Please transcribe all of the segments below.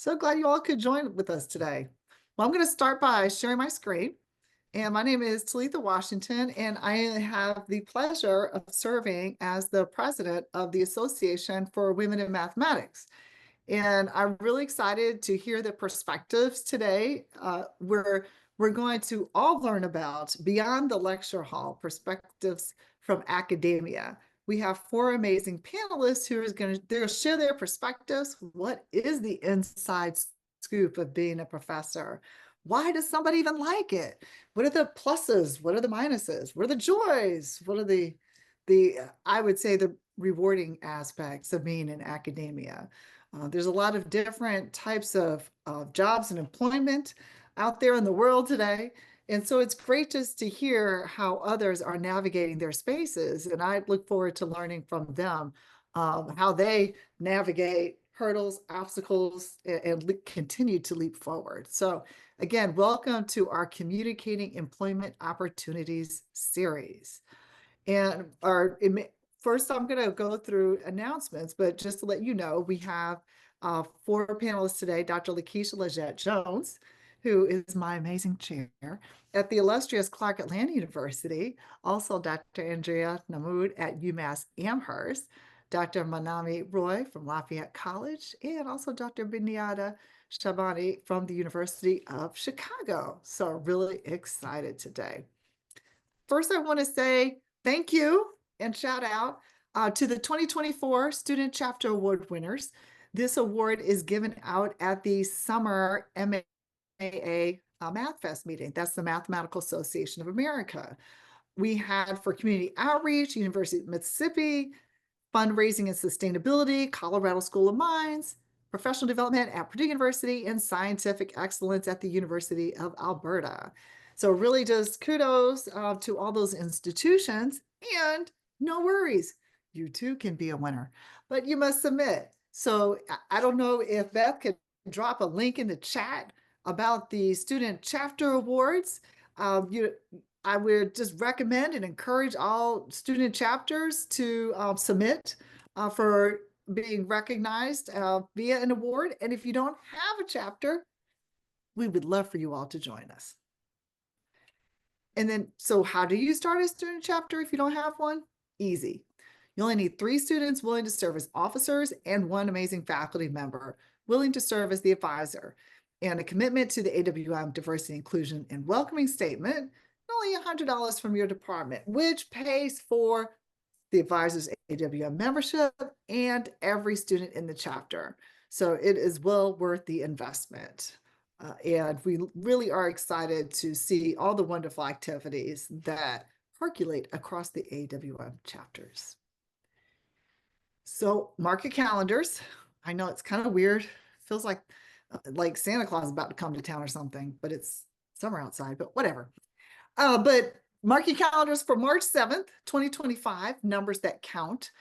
So glad you all could join with us today. Well, I'm going to start by sharing my screen. And my name is Talitha Washington, and I have the pleasure of serving as the president of the Association for Women in Mathematics. And I'm really excited to hear the perspectives today. We're going to all learn about beyond the lecture hall perspectives from academia. We have four amazing panelists who are going to share their perspectives. What is the inside scoop of being a professor? Why does somebody even like it? What are the pluses? What are the minuses? What are the joys? What are the I would say the rewarding aspects of being in academia? There's a lot of different types of jobs and employment out there in the world today. And so it's great just to hear how others are navigating their spaces. And I look forward to learning from them how they navigate hurdles, obstacles, and continue to leap forward. So again, welcome to our Communicating Employment Opportunities series. And first, I'm going to go through announcements, but just to let you know, we have four panelists today: Dr. Lakeshia Legette Jones, who is my amazing chair at the illustrious Clark Atlanta University, also Dr. Andrea Nahmod at UMass Amherst, Dr. Manami Roy from Lafayette College, and also Dr. Beniada Shabani from the University of Chicago. So really excited today. First, I want to say thank you and shout out to the 2024 Student Chapter Award winners. This award is given out at the summer MAA Math Fest meeting. That's the Mathematical Association of America. We had for community outreach, University of Mississippi, fundraising and sustainability, Colorado School of Mines, professional development at Purdue University, and scientific excellence at the University of Alberta. So really just kudos to all those institutions, and no worries, you too can be a winner, but you must submit. So I don't know if Beth could drop a link in the chat about the Student Chapter Awards. I would just recommend and encourage all student chapters to submit for being recognized via an award. And if you don't have a chapter, we would love for you all to join us. And then, so how do you start a student chapter if you don't have one? Easy. You only need 3 students willing to serve as officers and 1 amazing faculty member willing to serve as the advisor, and a commitment to the AWM Diversity, Inclusion, and Welcoming Statement, and only $100 from your department, which pays for the advisor's AWM membership and every student in the chapter. So it is well worth the investment. And we really are excited to see all the wonderful activities that percolate across the AWM chapters. So mark your calendars. I know it's kind of weird. Feels like Santa Claus is about to come to town or something, but it's summer outside, but whatever. But mark your calendars for March 7th, 2025, Numbers That Count.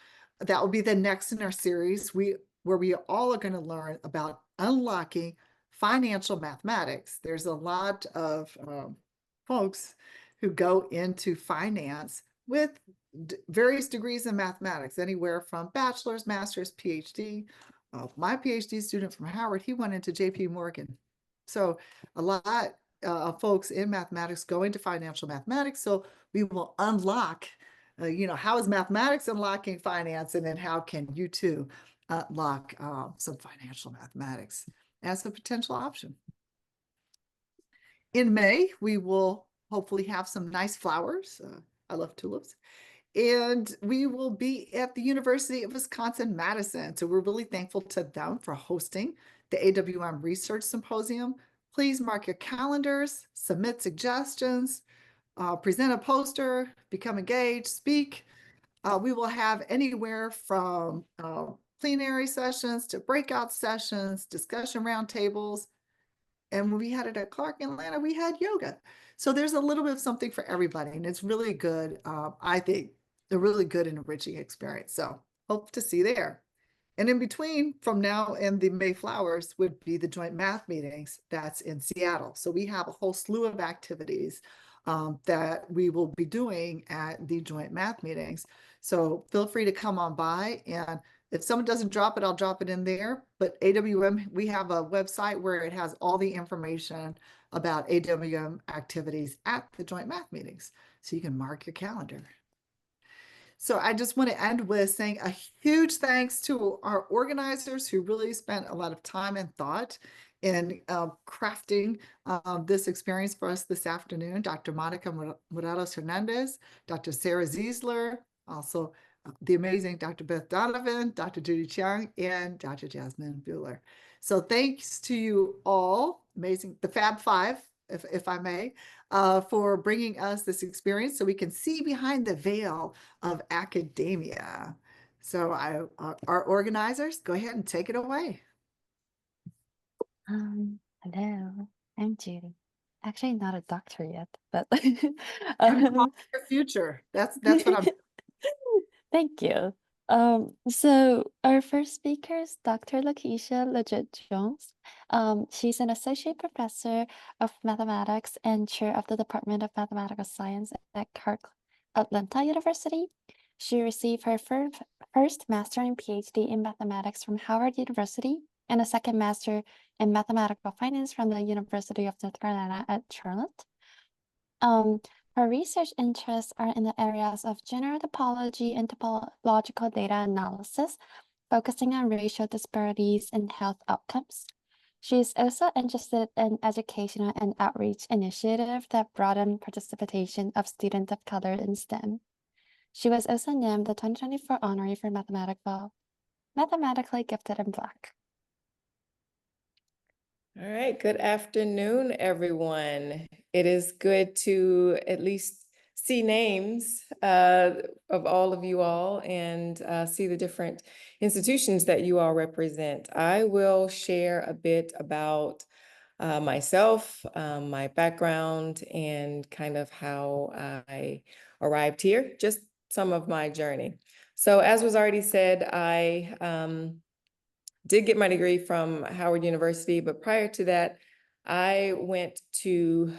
That will be the next in our series where we all are going to learn about unlocking financial mathematics. There's a lot of folks who go into finance with various degrees in mathematics, anywhere from bachelor's, master's, PhD. My PhD student from Howard, he went into JP Morgan. So a lot of folks in mathematics go into financial mathematics. So we will unlock, how is mathematics unlocking finance? And then how can you too unlock some financial mathematics as a potential option? In May, we will hopefully have some nice flowers. I love tulips. And we will be at the University of Wisconsin-Madison. So we're really thankful to them for hosting the AWM Research Symposium. Please mark your calendars, submit suggestions, present a poster, become engaged, speak. We will have anywhere from plenary sessions to breakout sessions, discussion roundtables. And when we had it at Clark in Atlanta, we had yoga. So there's a little bit of something for everybody. And it's really good, I think, a really good and enriching experience. So hope to see you there. And in between, from now and the May Flowers, would be the joint math meetings that's in Seattle. So we have a whole slew of activities that we will be doing at the joint math meetings. So feel free to come on by. And if someone doesn't drop it, I'll drop it in there. But AWM, we have a website where it has all the information about AWM activities at the joint math meetings. So you can mark your calendar. So I just want to end with saying a huge thanks to our organizers who really spent a lot of time and thought in crafting this experience for us this afternoon. Dr. Monica Morales Hernandez, Dr. Sarah Ziesler, also the amazing Dr. Beth Donovan, Dr. Judy Chiang, and Dr. Jasmine Bueller. So thanks to you all, amazing, the Fab Five, if I may, for bringing us this experience so we can see behind the veil of academia. So our organizers, go ahead and take it away. Hello, I'm Judy. Actually, not a doctor yet, but Your future. That's what I'm. Thank you. So our first speaker is Dr. Legette Jones. She's an associate professor of mathematics and chair of the Department of Mathematical Science at Atlanta University. She received her first master and PhD in mathematics from Howard University and a second master in mathematical finance from the University of North Carolina at Charlotte. Her research interests are in the areas of general topology and topological data analysis, focusing on racial disparities in health outcomes. She is also interested in educational and outreach initiatives that broaden participation of students of color in STEM. She was also named the 2024 honoree for mathematically gifted and Black. All right, good afternoon, everyone. It is good to at least see names of all of you all and see the different institutions that you all represent. I will share a bit about myself, my background, and kind of how I arrived here, just some of my journey. So as was already said, I did get my degree from Howard University, but prior to that, I went to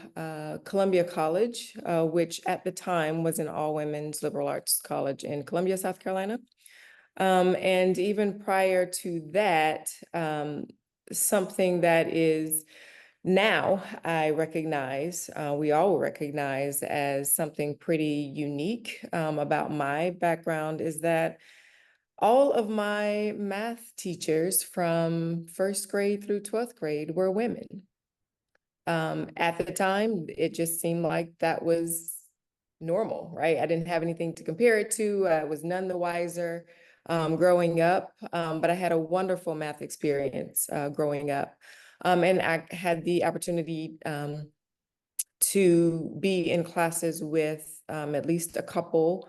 Columbia College, which at the time was an all-women's liberal arts college in Columbia, South Carolina. And even prior to that, something that is now I recognize, we all recognize as something pretty unique about my background is that all of my math teachers from first grade through 12th grade were women. At the time, it just seemed like that was normal, right? I didn't have anything to compare it to. I was none the wiser growing up, but I had a wonderful math experience growing up. And I had the opportunity to be in classes with at least a couple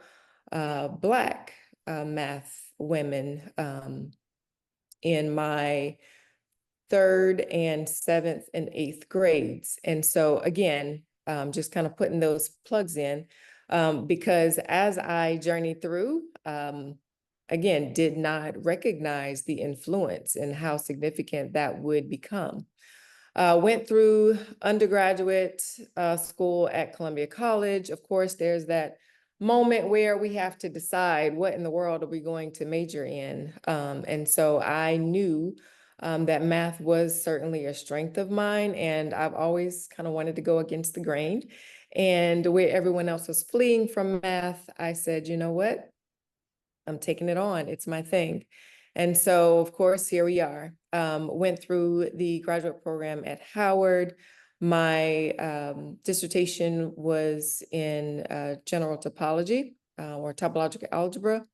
Black math women in my 3rd and 7th and 8th grades. And so again, just kind of putting those plugs in because as I journeyed through, again, did not recognize the influence and how significant that would become. Went through undergraduate school at Columbia College. Of course, there's that moment where we have to decide what in the world are we going to major in. And so I knew that math was certainly a strength of mine, and I've always kind of wanted to go against the grain. And where everyone else was fleeing from math, I said, you know what? I'm taking it on. It's my thing. And so, of course, here we are. Went through the graduate program at Howard. My dissertation was in general topology or topological algebra.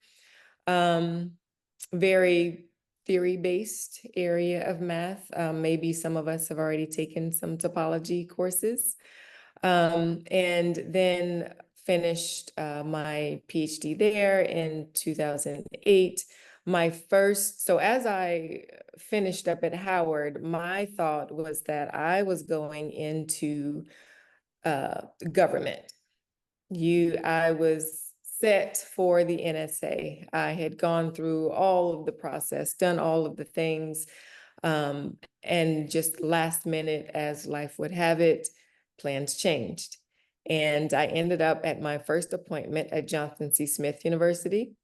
Very theory-based area of math. Maybe some of us have already taken some topology courses. And then finished my PhD there in 2008. So as I finished up at Howard, my thought was that I was going into government. I was set for the NSA. I had gone through all of the process, done all of the things, and just last minute, as life would have it, plans changed. And I ended up at my first appointment at Johnson C. Smith University,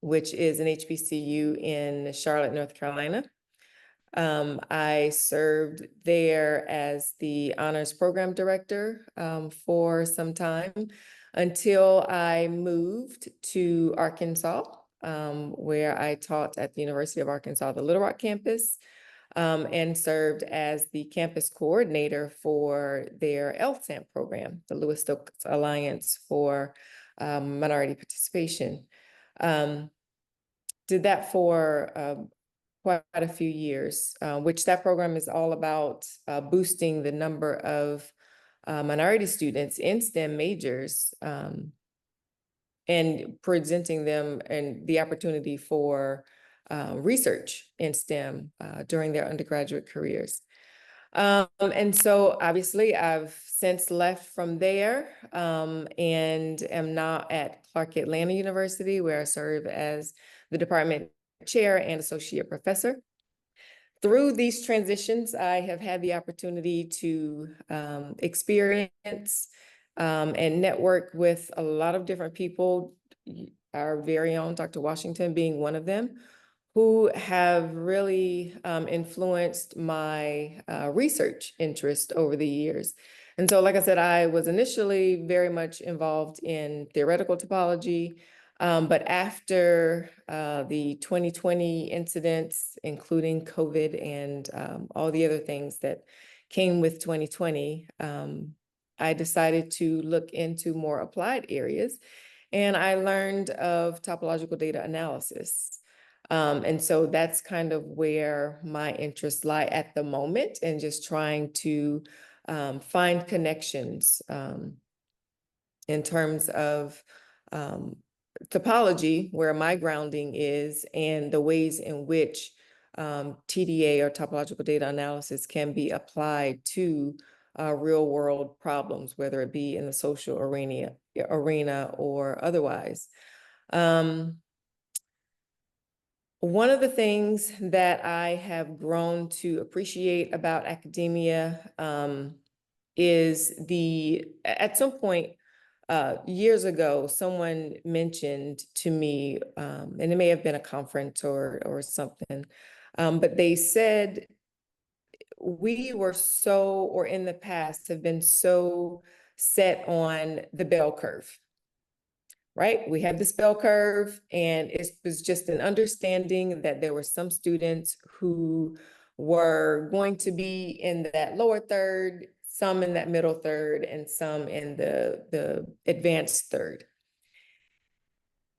which is an HBCU in Charlotte, North Carolina. I served there as the honors program director for some time until I moved to Arkansas, where I taught at the University of Arkansas, the Little Rock campus, and served as the campus coordinator for their LSAMP program, the Lewis Stokes Alliance for Minority Participation. Did that for quite a few years, which that program is all about boosting the number of minority students in STEM majors and presenting them and the opportunity for research in STEM during their undergraduate careers. And so obviously I've since left from there and am now at Clark Atlanta University, where I serve as the department chair and associate professor. Through these transitions, I have had the opportunity to experience and network with a lot of different people, our very own Dr. Washington being one of them, who have really influenced my research interest over the years. And so, like I said, I was initially very much involved in theoretical topology, but after the 2020 incidents, including COVID and all the other things that came with 2020, I decided to look into more applied areas. And I learned of topological data analysis. And so that's kind of where my interests lie at the moment, and just trying to find connections in terms of topology, where my grounding is, and the ways in which TDA or topological data analysis can be applied to real world problems, whether it be in the social arena or otherwise. One of the things that I have grown to appreciate about academia is at some point years ago, someone mentioned to me, and it may have been a conference or something, but they said, we were so, or in the past have been so set on the bell curve. Right? We have this bell curve, and it was just an understanding that there were some students who were going to be in that lower third, some in that middle third, and some in the advanced third.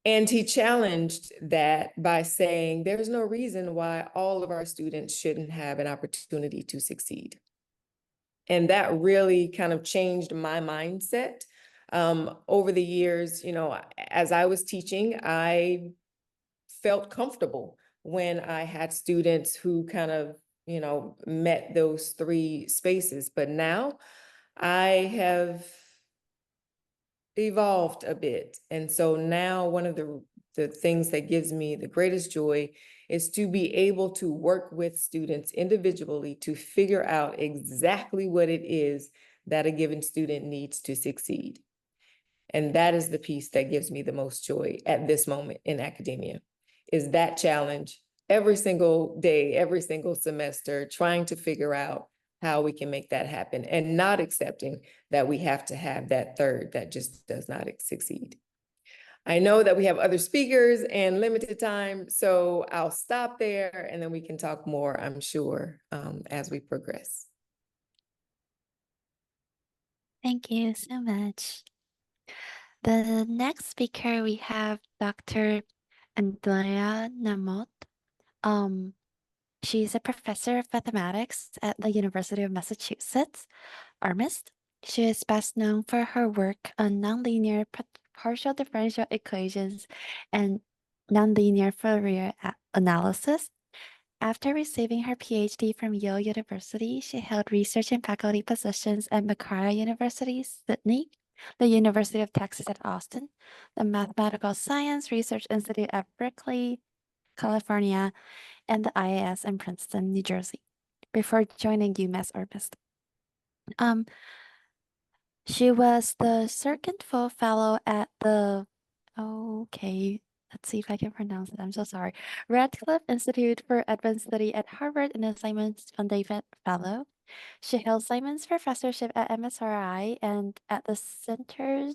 And he challenged that by saying, there's no reason why all of our students shouldn't have an opportunity to succeed. And that really kind of changed my mindset. Over the years, as I was teaching, I felt comfortable when I had students who kind of, met those three spaces. But now I have evolved a bit. And so now one of the things that gives me the greatest joy is to be able to work with students individually to figure out exactly what it is that a given student needs to succeed. And that is the piece that gives me the most joy at this moment in academia, is that challenge every single day, every single semester, trying to figure out how we can make that happen, and not accepting that we have to have that third that just does not succeed. I know that we have other speakers and limited time, so I'll stop there and then we can talk more, I'm sure, as we progress. Thank you so much. The next speaker, we have Dr. Andrea Nahmod. She's a professor of mathematics at the University of Massachusetts, Amherst. She is best known for her work on nonlinear partial differential equations and nonlinear Fourier analysis. After receiving her PhD from Yale University, she held research and faculty positions at Macquarie University, Sydney, the University of Texas at Austin, the Mathematical Science Research Institute at Berkeley, California, and the IAS in Princeton, New Jersey, before joining UMass Amherst. She was the second full fellow at the let's see if I can pronounce it. I'm so sorry. Radcliffe Institute for Advanced Study at Harvard and a Simons Foundation Fellow. She held Simons Professorship at MSRI and at the Center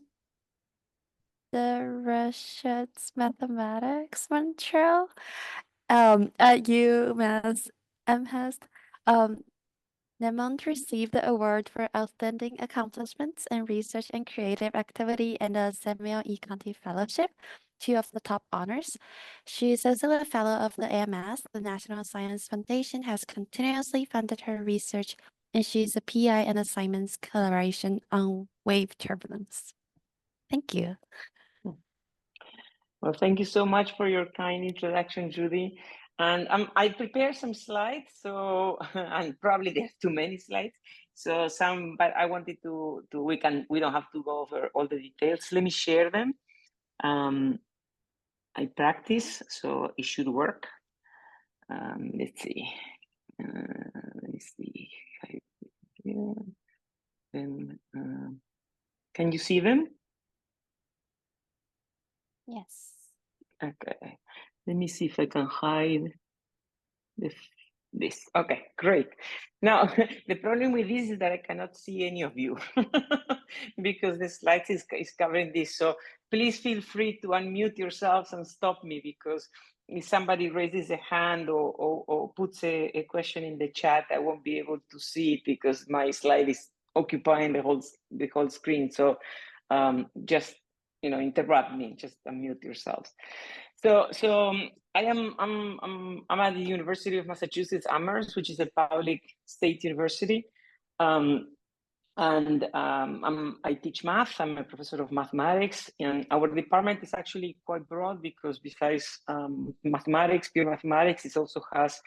de Recherche Mathematics Montreal at UMass Amherst. Nahmod received the award for outstanding accomplishments in research and creative activity and the Samuel E. Conti Fellowship, two of the top honors. She is also a fellow of the AMS. The National Science Foundation has continuously funded her research, and she is a PI in the Simons Collaboration on Wave Turbulence. Thank you. Well, thank you so much for your kind introduction, Judy. And I prepared some slides, so and probably there's too many slides. So but I wanted we don't have to go over all the details. Let me share them. I practice, so it should work. Let's see. Let me see. Then, can you see them? Yes. Okay. Let me see if I can hide this. Okay, great. Now, the problem with this is that I cannot see any of you because the slides is covering this. So please feel free to unmute yourselves and stop me, because if somebody raises a hand or puts a question in the chat, I won't be able to see it because my slide is occupying the whole screen. So just interrupt me, just unmute yourselves. So I'm at the University of Massachusetts Amherst, which is a public state university, and I teach math. I'm a professor of mathematics, and our department is actually quite broad because besides mathematics, pure mathematics, it also has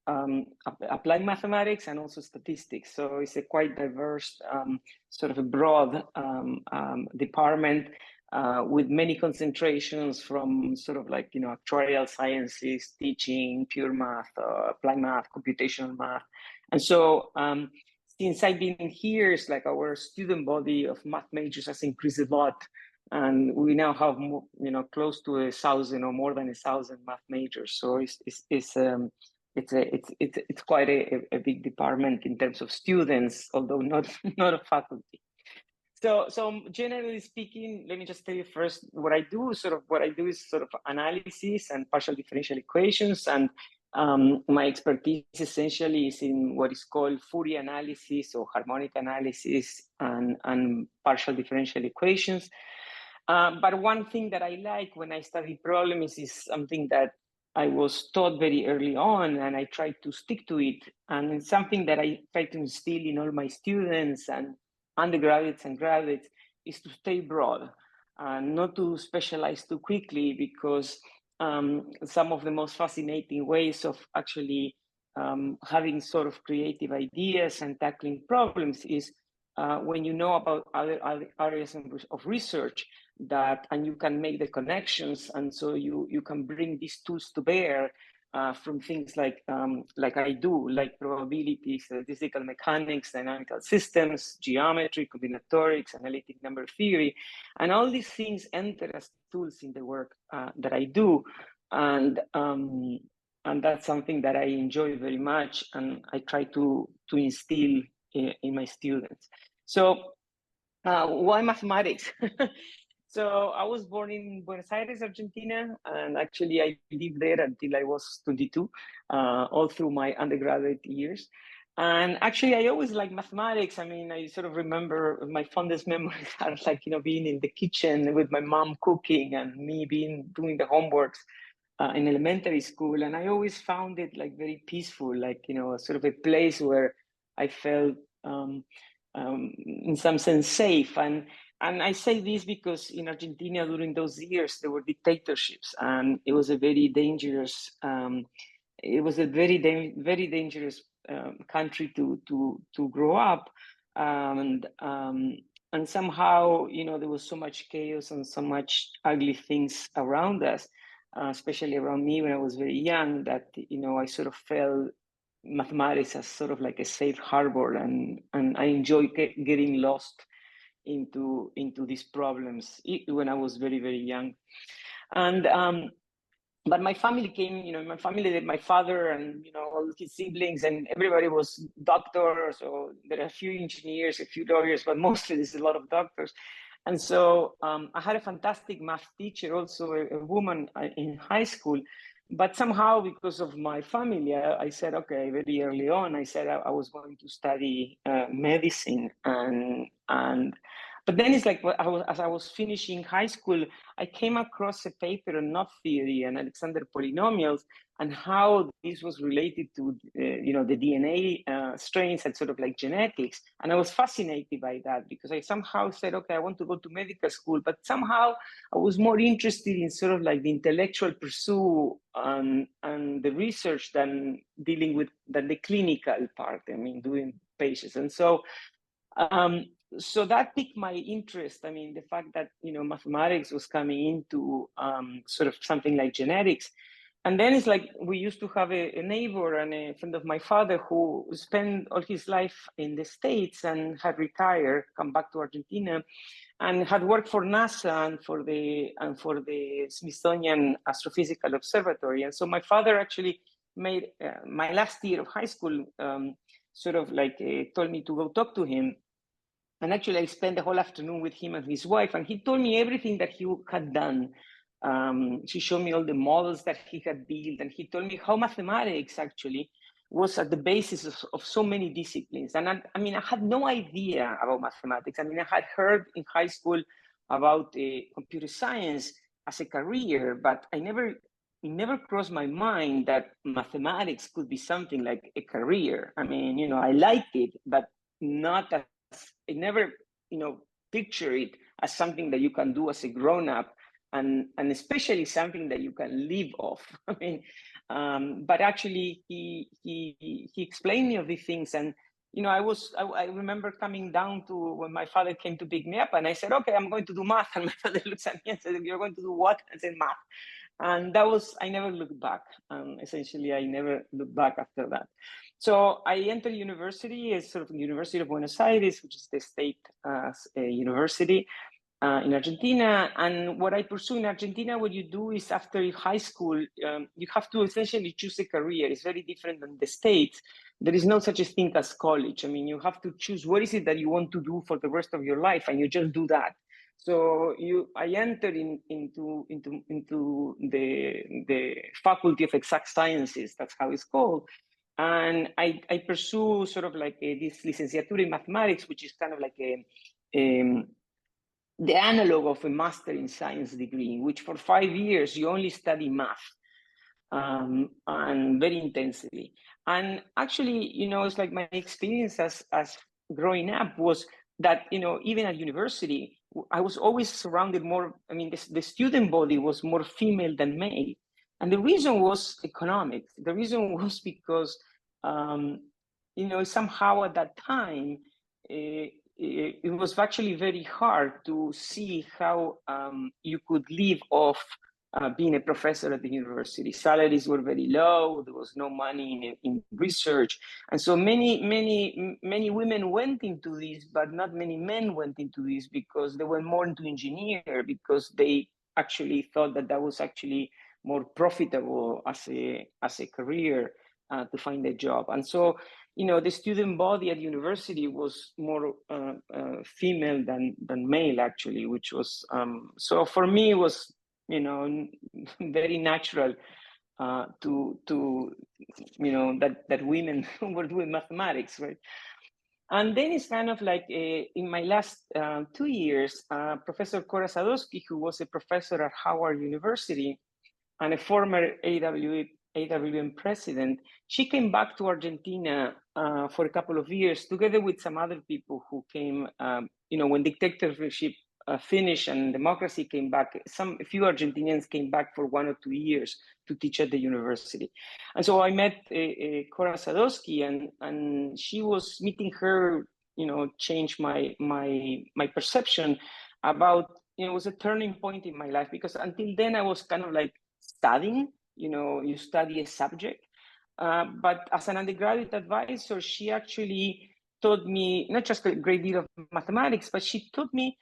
applied mathematics and also statistics. So it's a quite diverse, sort of a broad department. With many concentrations from sort of like, actuarial sciences, teaching, pure math, applied math, computational math. And so since I've been here, it's like our student body of math majors has increased a lot. And we now have, close to 1,000 or more than 1,000 math majors. So it's quite a big department in terms of students, although not a faculty. So generally speaking, let me just tell you first what I do. What I do is sort of analysis and partial differential equations, and my expertise essentially is in what is called Fourier analysis or harmonic analysis and partial differential equations. But one thing that I like when I study problems is something that I was taught very early on, and I try to stick to it. And it's something that I try to instill in all my students and undergraduates and graduates is to stay broad, not to specialize too quickly, because some of the most fascinating ways of actually having sort of creative ideas and tackling problems is when you know about other areas of research and you can make the connections, and so you can bring these tools to bear from things like I do, like probability, statistical mechanics, dynamical systems, geometry, combinatorics, analytic number theory, and all these things enter as tools in the work that I do, and that's something that I enjoy very much, and I try to instill in my students. So why mathematics? So I was born in Buenos Aires, Argentina, and actually I lived there until I was 22, all through my undergraduate years. And actually, I always liked mathematics. I mean, I sort of remember my fondest memories are like, being in the kitchen with my mom cooking and me doing the homeworks in elementary school. And I always found it like very peaceful, like, sort of a place where I felt in some sense safe. And I say this because in Argentina during those years there were dictatorships, and it was a very dangerous very dangerous country to grow up, and somehow there was so much chaos and so much ugly things around us, especially around me when I was very young, that I sort of felt mathematics as sort of like a safe harbor, and I enjoy getting lost into these problems when I was very, very young. And but my family came, my family, my father and, all his siblings and everybody was doctors. So there are a few engineers, a few lawyers, but mostly there's a lot of doctors. And so I had a fantastic math teacher, also a woman in high school. But somehow, because of my family, I said, okay, very early on, I said I was going to study medicine. But then it's like, as I was finishing high school, I came across a paper on knot theory and Alexander polynomials and how this was related to, the DNA strains and sort of like genetics. And I was fascinated by that because I somehow said, okay, I want to go to medical school, but somehow I was more interested in sort of like the intellectual pursuit and the research than dealing with the clinical part. I mean, doing patients. And so, so that piqued my interest. I mean, the fact that, mathematics was coming into sort of something like genetics. And then it's like, we used to have a neighbor and a friend of my father who spent all his life in the States and had retired, come back to Argentina, and had worked for NASA and for the Smithsonian Astrophysical Observatory. And so my father actually made my last year of high school, sort of like told me to go talk to him. And actually, I spent the whole afternoon with him and his wife, and he told me everything that he had done. She showed me all the models that he had built, and he told me how mathematics actually was at the basis of so many disciplines. And I mean, I had no idea about mathematics. I mean, I had heard in high school about computer science as a career, but it never crossed my mind that mathematics could be something like a career. I mean, I liked it, but not as I never, picture it as something that you can do as a grown-up, and especially something that you can live off. I mean, but actually, he explained me of these things, and I remember coming down to when my father came to pick me up, and I said, okay, I'm going to do math, and my father looks at me and said, you're going to do what? I said, math. And I never looked back. Essentially, I never looked back after that. So I entered university, as sort of the University of Buenos Aires, which is the state university in Argentina. And what I pursue in Argentina, what you do is after high school, you have to essentially choose a career. It's very different than the States. There is no such a thing as college. I mean, you have to choose what is it that you want to do for the rest of your life, and you just do that. So I entered into the Faculty of Exact Sciences. That's how it's called. And I pursue sort of like this licenciatura in mathematics, which is kind of like the analog of a master in science degree, in which for 5 years you only study math, and very intensely. And actually, it's like my experience as growing up was that, even at university, I was always surrounded more, I mean, the student body was more female than male. And the reason was economics. The reason was because, somehow at that time, it was actually very hard to see how you could live off being a professor at the university. Salaries were very low. There was no money in research. And so many women went into this, but not many men went into this because they went more into engineer, because they actually thought that was actually more profitable as a career to find a job. And so, the student body at university was more female than male, actually, which was, so for me, it was, very natural to that women were doing mathematics, right? And then it's kind of like in my last 2 years, Professor Cora Sadowski, who was a professor at Howard University and a former AWM president, she came back to Argentina for a couple of years, together with some other people who came, when dictatorship finished and democracy came back. A few Argentinians came back for 1 or 2 years to teach at the university. And so I met Cora Sadowski, and she was meeting her, changed my perception about, it was a turning point in my life, because until then I was kind of like studying, you study a subject. But as an undergraduate advisor, she actually taught me not just a great deal of mathematics, but she taught me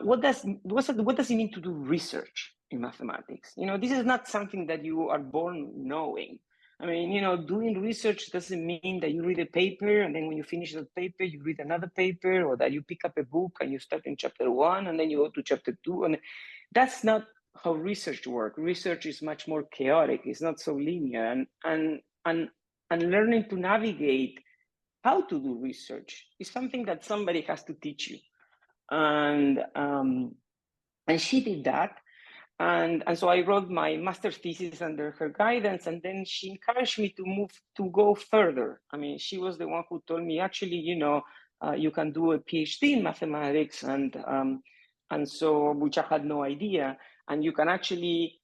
what does it mean to do research, in mathematics. This is not something that you are born knowing. I mean, doing research doesn't mean that you read a paper and then when you finish the paper, you read another paper, or that you pick up a book and you start in chapter 1 and then you go to chapter 2. And that's not how research works. Research is much more chaotic. It's not so linear. And learning to navigate how to do research is something that somebody has to teach you. And she did that. And so I wrote my master's thesis under her guidance, and then she encouraged me to go further. I mean, she was the one who told me, actually, you can do a PhD in mathematics, and so, which I had no idea, and you can actually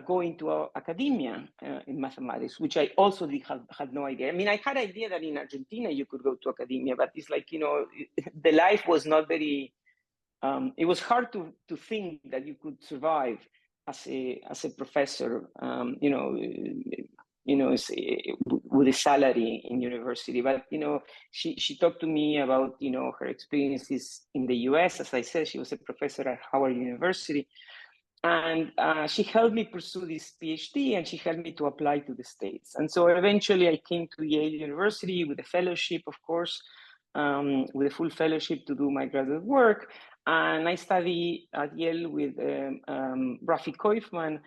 go into academia in mathematics, which I also had no idea. I mean, I had idea that in Argentina you could go to academia, but it's like, the life was not very. It was hard to think that you could survive as a professor, with a salary in university. But she talked to me about her experiences in the U.S. As I said, she was a professor at Howard University, and she helped me pursue this PhD, and she helped me to apply to the States. And so eventually I came to Yale University with a fellowship, of course, with a full fellowship to do my graduate work. And I studied at Yale with Rafi Koifman,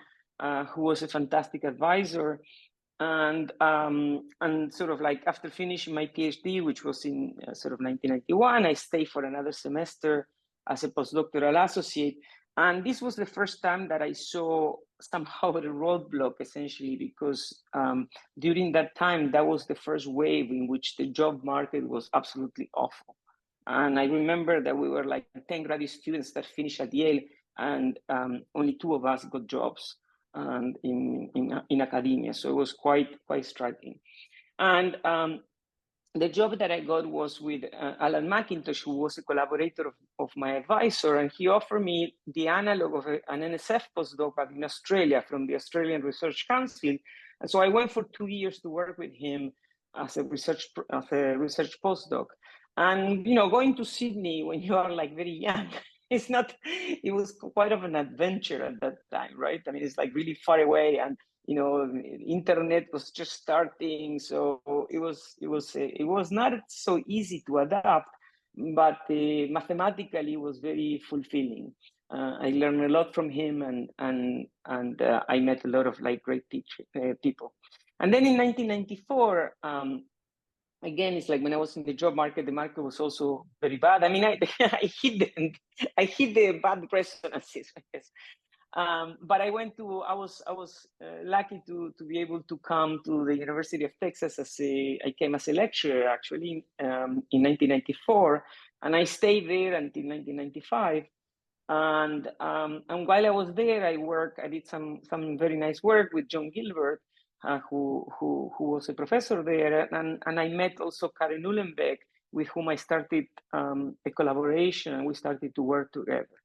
who was a fantastic advisor. And sort of like after finishing my PhD, which was in sort of 1991, I stayed for another semester as a postdoctoral associate. And this was the first time that I saw somehow a roadblock, essentially, because during that time, that was the first wave in which the job market was absolutely awful. And I remember that we were like 10 graduate students that finished at Yale, and only 2 of us got jobs in academia. So it was quite striking. And the job that I got was with Alan McIntosh, who was a collaborator of my advisor, and he offered me the analog of an NSF postdoc in Australia from the Australian Research Council. And so I went for 2 years to work with him as a research postdoc. And going to Sydney when you are like very young, it was quite of an adventure at that time, right? I mean, it's like really far away, and internet was just starting, so it was not so easy to adapt, but mathematically it was very fulfilling. I learned a lot from him, and I met a lot of like great people. And then in 1994, again, it's like when I was in the job market, the market was also very bad. I mean, I hit the bad resonances, I guess. But I was lucky to be able to come to the University of Texas I came as a lecturer actually in 1994, and I stayed there until 1995. And while I was there, I did some very nice work with John Gilbert, who was a professor there, and I met also Karen Uhlenbeck, with whom I started a collaboration, and we started to work together.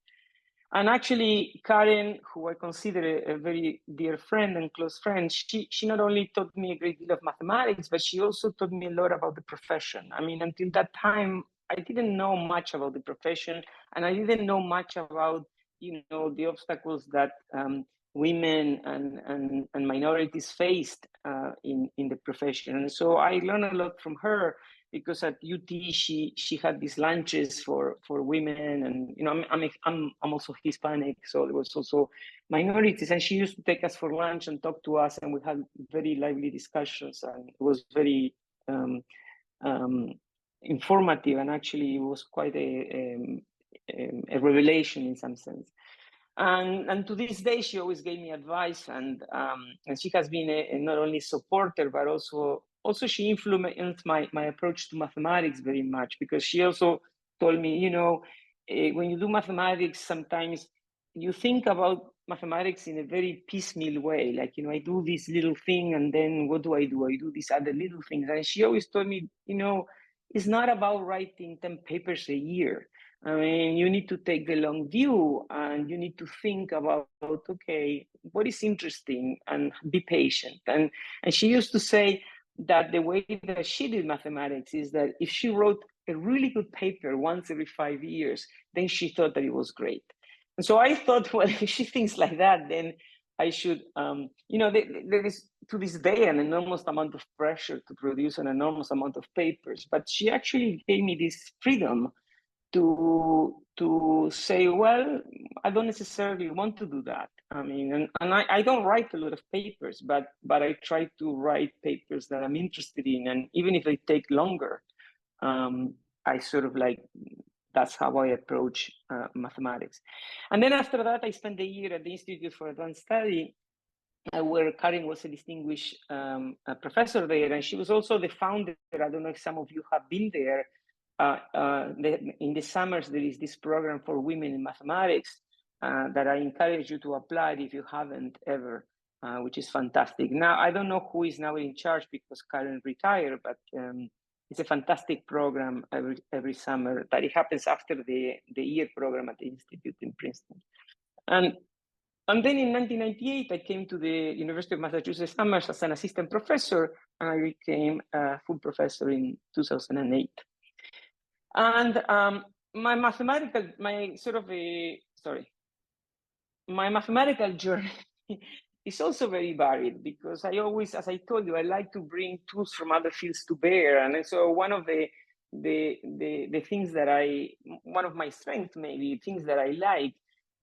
And actually, Karen, who I consider a very dear friend and close friend, she not only taught me a great deal of mathematics, but she also taught me a lot about the profession. I mean, until that time, I didn't know much about the profession, and I didn't know much about, the obstacles that women and minorities faced in the profession. And so I learned a lot from her, because at UT she had these lunches for women, and I'm also Hispanic, so there was also minorities, and she used to take us for lunch and talk to us, and we had very lively discussions, and it was very informative, and actually it was quite a revelation in some sense. And to this day, she always gave me advice, and she has been a not only supporter, but also she influenced my approach to mathematics very much, because she also told me, when you do mathematics, sometimes you think about mathematics in a very piecemeal way. Like, I do this little thing, and then what do? I do these other little things. And she always told me, it's not about writing 10 papers a year. I mean, you need to take the long view, and you need to think about, okay, what is interesting, and be patient. And she used to say that the way that she did mathematics is that if she wrote a really good paper once every 5 years, then she thought that it was great. And so I thought, well, if she thinks like that, then I should, there is to this day an enormous amount of pressure to produce an enormous amount of papers, but she actually gave me this freedom to say, well, I don't necessarily want to do that. I mean, and I don't write a lot of papers, but I try to write papers that I'm interested in, and even if they take longer, I sort of like, that's how I approach mathematics. And then after that, I spent a year at the Institute for Advanced Study, where Karen was a distinguished professor there, and she was also the founder. I don't know if some of you have been there. In the summers, there is this program for women in mathematics that I encourage you to apply if you haven't ever, which is fantastic. Now, I don't know who is now in charge because Karen retired, but it's a fantastic program every summer, but it happens after the year program at the Institute in Princeton. And then in 1998, I came to the University of Massachusetts Amherst as an assistant professor, and I became a full professor in 2008. And my mathematical journey is also very varied, because I always, as I told you, I like to bring tools from other fields to bear. And so one of the things that one of my strengths, maybe things that I like,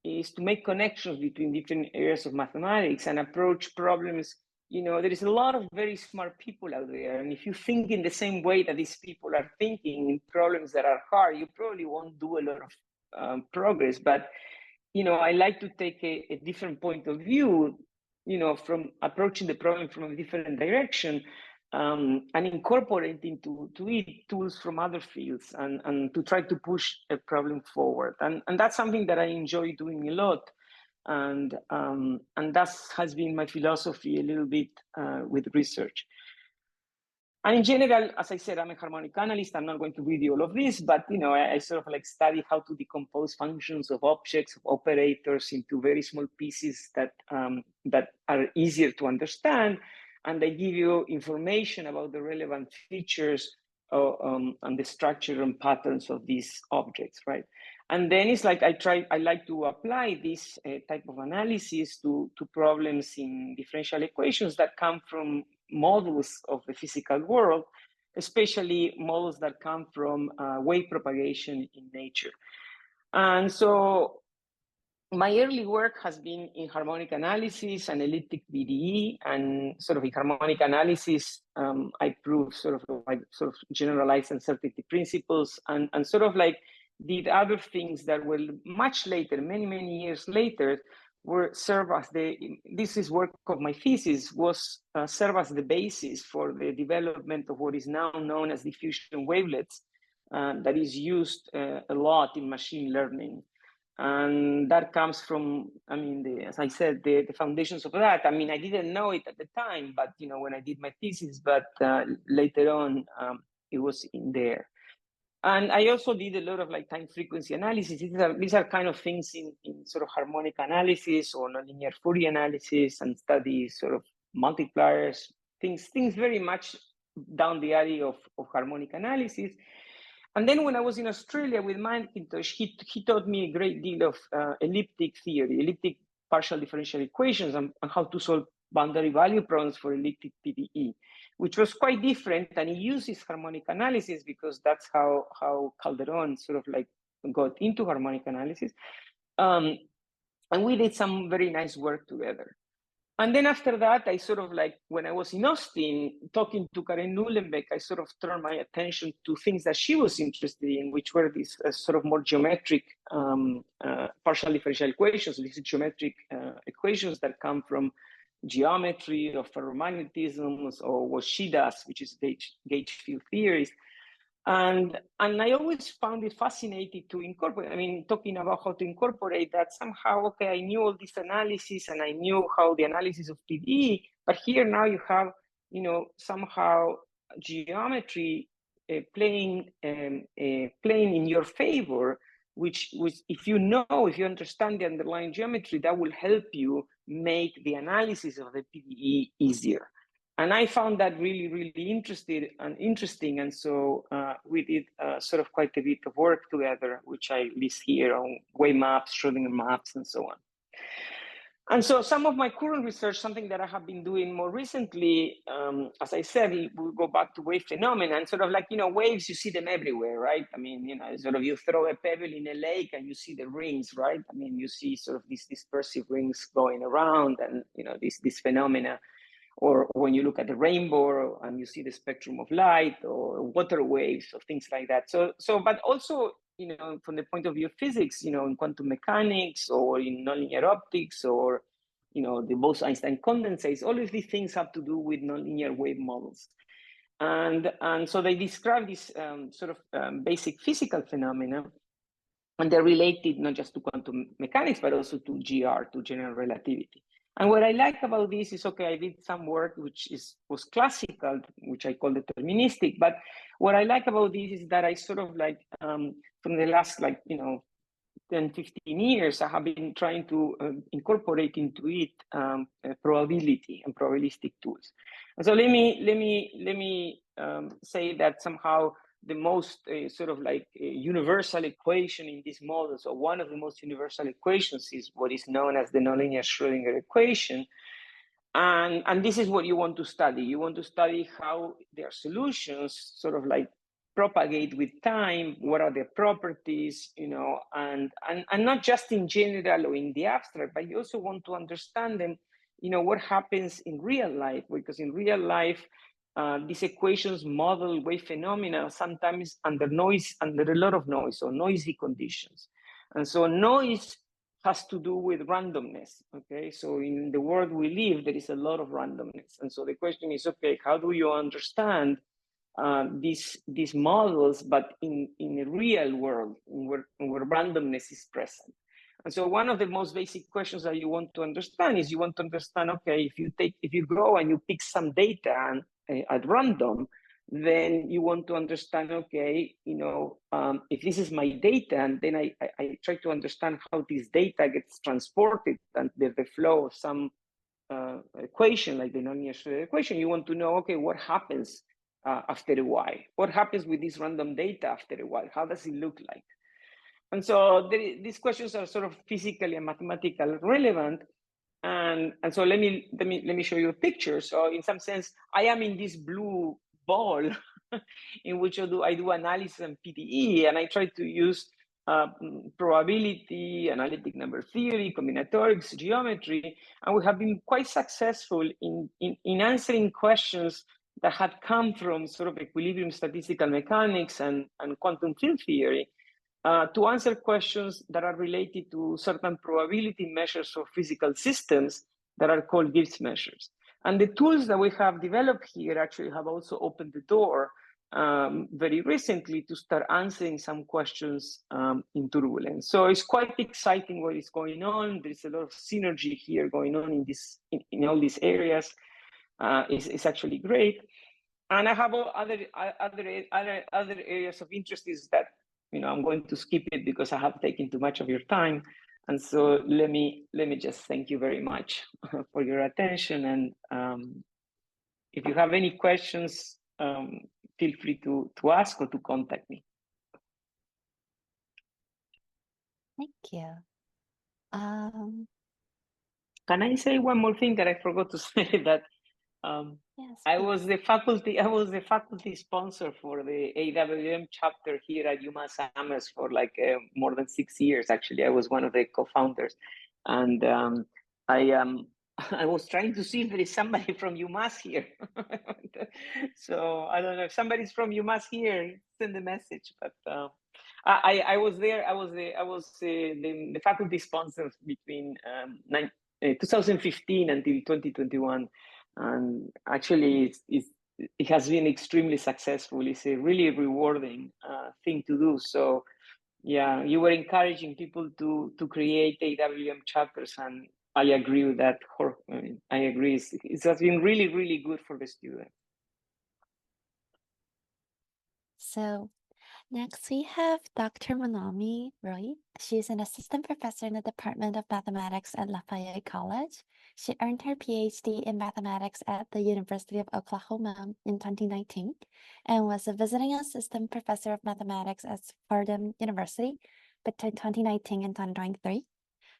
is to make connections between different areas of mathematics and approach problems. There is a lot of very smart people out there, and if you think in the same way that these people are thinking in problems that are hard, you probably won't do a lot of progress. But I like to take a different point of view, from approaching the problem from a different direction, and incorporate into it tools from other fields, and to try to push a problem forward. And that's something that I enjoy doing a lot. And that has been my philosophy a little bit with research. And in general, as I said, I'm a harmonic analyst. I'm not going to read you all of this, but I sort of like study how to decompose functions of objects, of operators, into very small pieces that are easier to understand, and they give you information about the relevant features and the structure and patterns of these objects, right? And then it's like I like to apply this type of analysis to problems in differential equations that come from models of the physical world, especially models that come from wave propagation in nature. And so my early work has been in harmonic analysis and elliptic BDE, and sort of in harmonic analysis, I proved sort of generalized uncertainty principles, and sort of like did other things that were much later, many years later, serve as this is work of my thesis, was serve as the basis for the development of what is now known as diffusion wavelets, that is used a lot in machine learning. And that comes from, as I said, the foundations of that. I didn't know it at the time, but when I did my thesis, but later on, it was in there. And I also did a lot of like time frequency analysis. These are kind of things in sort of harmonic analysis or nonlinear Fourier analysis, and study sort of multipliers, things very much down the alley of harmonic analysis. And then when I was in Australia with Macintosh, he taught me a great deal of elliptic theory, elliptic partial differential equations, and how to solve boundary value problems for elliptic PDE, which was quite different. And he uses harmonic analysis because that's how Calderon sort of like got into harmonic analysis. And we did some very nice work together. And then after that, I sort of like, when I was in Austin talking to Karen Nulenbeck, I sort of turned my attention to things that she was interested in, which were these sort of more geometric partial differential equations, these geometric equations that come from geometry of ferromagnetisms, or what she does, which is gauge field theories. And I always found it fascinating to incorporate, talking about how to incorporate that somehow, okay, I knew all this analysis and I knew how the analysis of PDE, but here now you have, somehow geometry playing in your favor, which if you understand the underlying geometry, that will help you make the analysis of the PDE easier. I found that really, really interesting. And so we did sort of quite a bit of work together, which I list here on wave maps, Schrodinger maps, and so on. And so some of my current research, something that I have been doing more recently, as I said, we go back to wave phenomena, and sort of like, waves, you see them everywhere, right? I mean, sort of you throw a pebble in a lake and you see the rings, right? I mean, you see sort of these dispersive rings going around, and, this phenomena. Or when you look at the rainbow and you see the spectrum of light, or water waves, or things like that. So, but also, from the point of view of physics, in quantum mechanics, or in nonlinear optics, or, the Bose-Einstein condensates, all of these things have to do with nonlinear wave models. And so they describe this basic physical phenomena, and they're related not just to quantum mechanics, but also to GR, to general relativity. And what I like about this is, okay, I did some work which was classical, which I call deterministic. But what I like about this is that I sort of like, from the last 10, 15 years, I have been trying to incorporate into it probability and probabilistic tools. And so let me say that somehow the most universal equation in these models, or one of the most universal equations, is what is known as the nonlinear Schrodinger equation. And this is what you want to study. You want to study how their solutions sort of like propagate with time, what are their properties, and not just in general or in the abstract, but you also want to understand them, what happens in real life, because in real life, these equations model wave phenomena sometimes under a lot of noise, or noisy conditions. And so noise has to do with randomness, okay? So in the world we live, there is a lot of randomness. And so the question is, okay, how do you understand these models, but in a real world where randomness is present? And so one of the most basic questions that you want to understand is, you want to understand, okay, if you go and you pick some data at random, then you want to understand, okay, if this is my data, and then I try to understand how this data gets transported, and there's the flow of some equation, like the nonlinear Schrodinger equation. You want to know, okay, what happens after a while? What happens with this random data after a while? How does it look like? And so these questions are sort of physically and mathematically relevant. And so let me show you a picture. So in some sense, I am in this blue ball in which I do analysis and PDE, and I try to use probability, analytic number theory, combinatorics, geometry, and we have been quite successful in answering questions that had come from sort of equilibrium statistical mechanics and quantum field theory, to answer questions that are related to certain probability measures of physical systems that are called Gibbs measures. And the tools that we have developed here actually have also opened the door very recently to start answering some questions in turbulence. So it's quite exciting what is going on. There's a lot of synergy here going on in all these areas. It's actually great. And I have other areas of interest is that, I'm going to skip it because I have taken too much of your time. And so let me just thank you very much for your attention. And if you have any questions, feel free to ask or to contact me. Thank you. Can I say one more thing that I forgot to say? That Yes, I please. was the faculty sponsor for the AWM chapter here at UMass Amherst for like more than 6 years. Actually, I was one of the co-founders, and I was trying to see if there is somebody from UMass here. So I don't know if somebody's from UMass here, send a message. But I was there. I was the faculty sponsor between 2015 until 2021. And actually, it has been extremely successful. It's a really rewarding thing to do. So, yeah, you were encouraging people to create AWM chapters, and I agree with that. I agree. It has been really, really good for the students. So Next, we have Dr. Manami Roy. She's an assistant professor in the Department of Mathematics at Lafayette College. She earned her PhD in mathematics at the University of Oklahoma in 2019 and was a visiting assistant professor of mathematics at Fordham University between 2019 and 2023.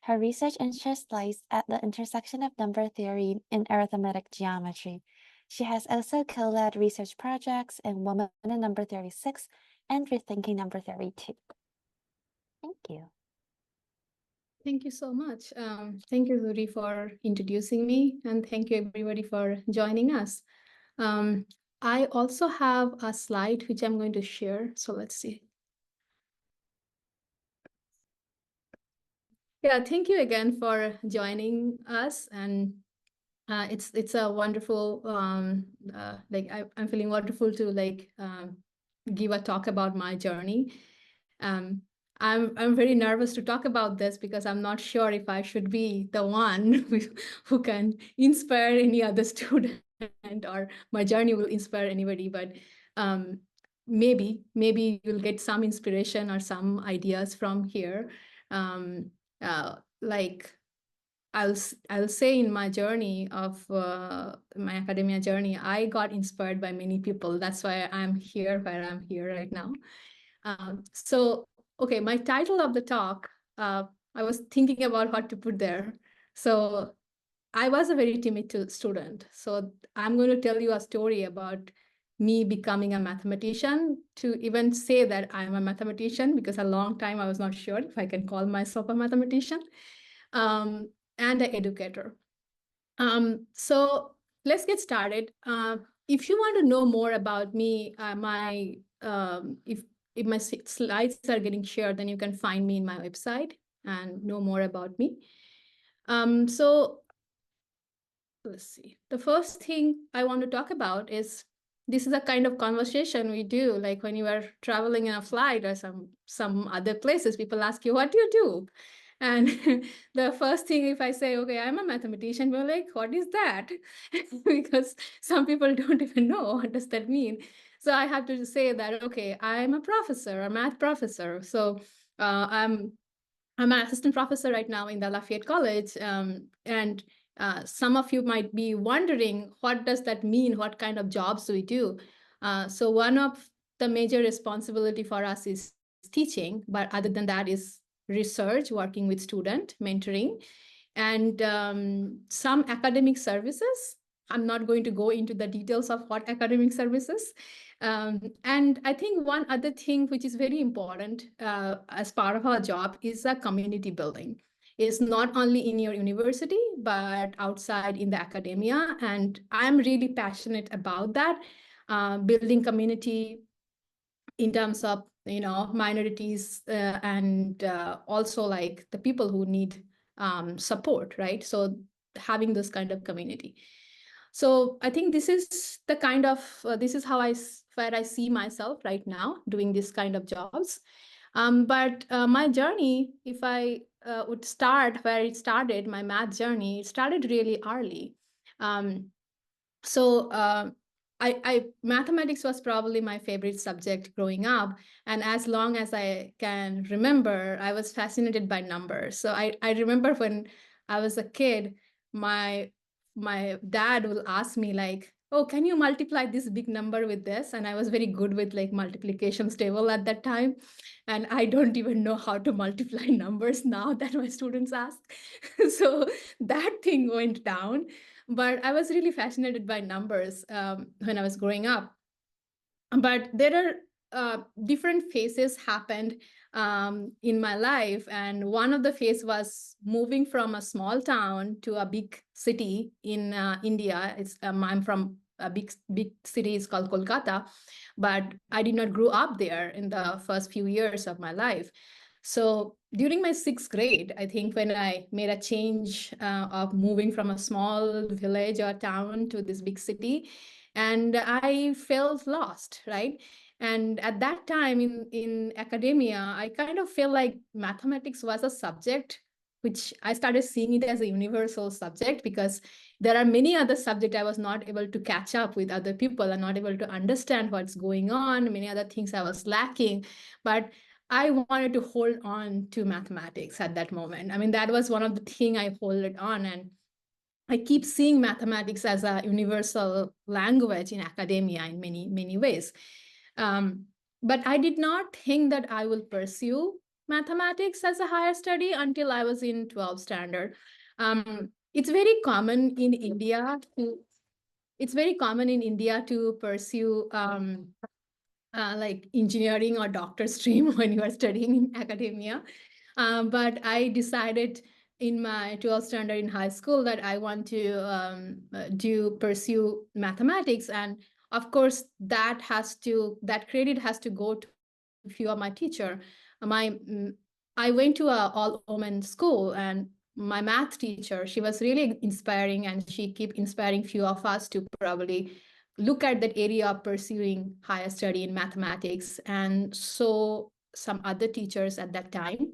Her research interest lies at the intersection of number theory and arithmetic geometry. She has also co-led research projects in Women in Number Theory 6 and Rethinking Number Theory 2. Thank you. Thank you so much. Thank you, Judy, for introducing me, and thank you, everybody, for joining us. I also have a slide which I'm going to share, so let's see. Yeah, thank you again for joining us, and it's a wonderful, I'm feeling wonderful to give a talk about my journey. I'm very nervous to talk about this because I'm not sure if I should be the one who can inspire any other student or my journey will inspire anybody, but maybe you'll get some inspiration or some ideas from here. Like I'll say in my journey of my academia journey, I got inspired by many people. That's why I'm here where I'm here right now. Okay, my title of the talk, I was thinking about what to put there. So I was a very timid student. So I'm going to tell you a story about me becoming a mathematician, to even say that I'm a mathematician, because a long time I was not sure if I can call myself a mathematician, and an educator. So let's get started. If you want to know more about me, if my slides are getting shared, then you can find me in my website and know more about me. So let's see. The first thing I want to talk about is, this is a kind of conversation we do, like when you are traveling in a flight or some other places, people ask you, what do you do? And the first thing, if I say, okay, I'm a mathematician, we're like, what is that? Because some people don't even know what does that mean. So I have to say that, okay, I'm a professor, a math professor. So I'm an assistant professor right now in the Lafayette College. And some of you might be wondering, what does that mean? What kind of jobs do we do? So one of the major responsibility for us is teaching, but other than that is research, working with student, mentoring, and some academic services. I'm not going to go into the details of what academic services. And I think one other thing which is very important as part of our job is a community building. It's not only in your university, but outside in the academia. And I'm really passionate about that, building community in terms of, minorities and also like the people who need support, right? So having this kind of community. So I think this is the kind of, this is where I see myself right now doing this kind of jobs. But my journey, if I would start where it started, my math journey, it started really early. Mathematics was probably my favorite subject growing up. And as long as I can remember, I was fascinated by numbers. So I remember when I was a kid, my dad will ask me like, oh, can you multiply this big number with this? And I was very good with like multiplication table at that time. And I don't even know how to multiply numbers now that my students ask. So that thing went down. But I was really fascinated by numbers when I was growing up. But there are different phases happened in my life. And one of the phase was moving from a small town to a big city in India. I'm from a big city, it's called Kolkata, but I did not grow up there in the first few years of my life. So during my 6th grade, I think when I made a change of moving from a small village or town to this big city, and I felt lost, right? And at that time in academia, I kind of felt like mathematics was a subject which I started seeing it as a universal subject, because there are many other subjects I was not able to catch up with other people and not able to understand what's going on, many other things I was lacking. But I wanted to hold on to mathematics at that moment. I mean, that was one of the things I hold it on. And I keep seeing mathematics as a universal language in academia in many, many ways. But I did not think that I will pursue mathematics as a higher study until I was in 12th standard. It's very common in India to pursue like engineering or doctor stream when you are studying in academia. But I decided in my 12th standard in high school that I want to pursue mathematics. And of course, that credit has to go to a few of my teacher. I went to a all-women school, and my math teacher, she was really inspiring, and she kept inspiring few of us to probably look at that area of pursuing higher study in mathematics, and so some other teachers at that time.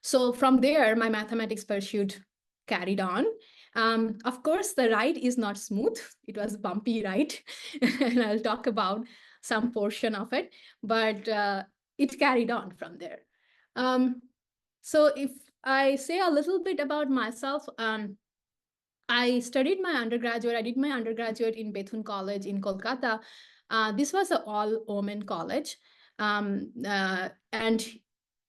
So from there, my mathematics pursuit carried on. Of course, the ride is not smooth. It was a bumpy ride, and I'll talk about some portion of it, but it carried on from there. So if I say a little bit about myself, I studied my undergraduate. I did my undergraduate in Bethune College in Kolkata. This was an all-women college. And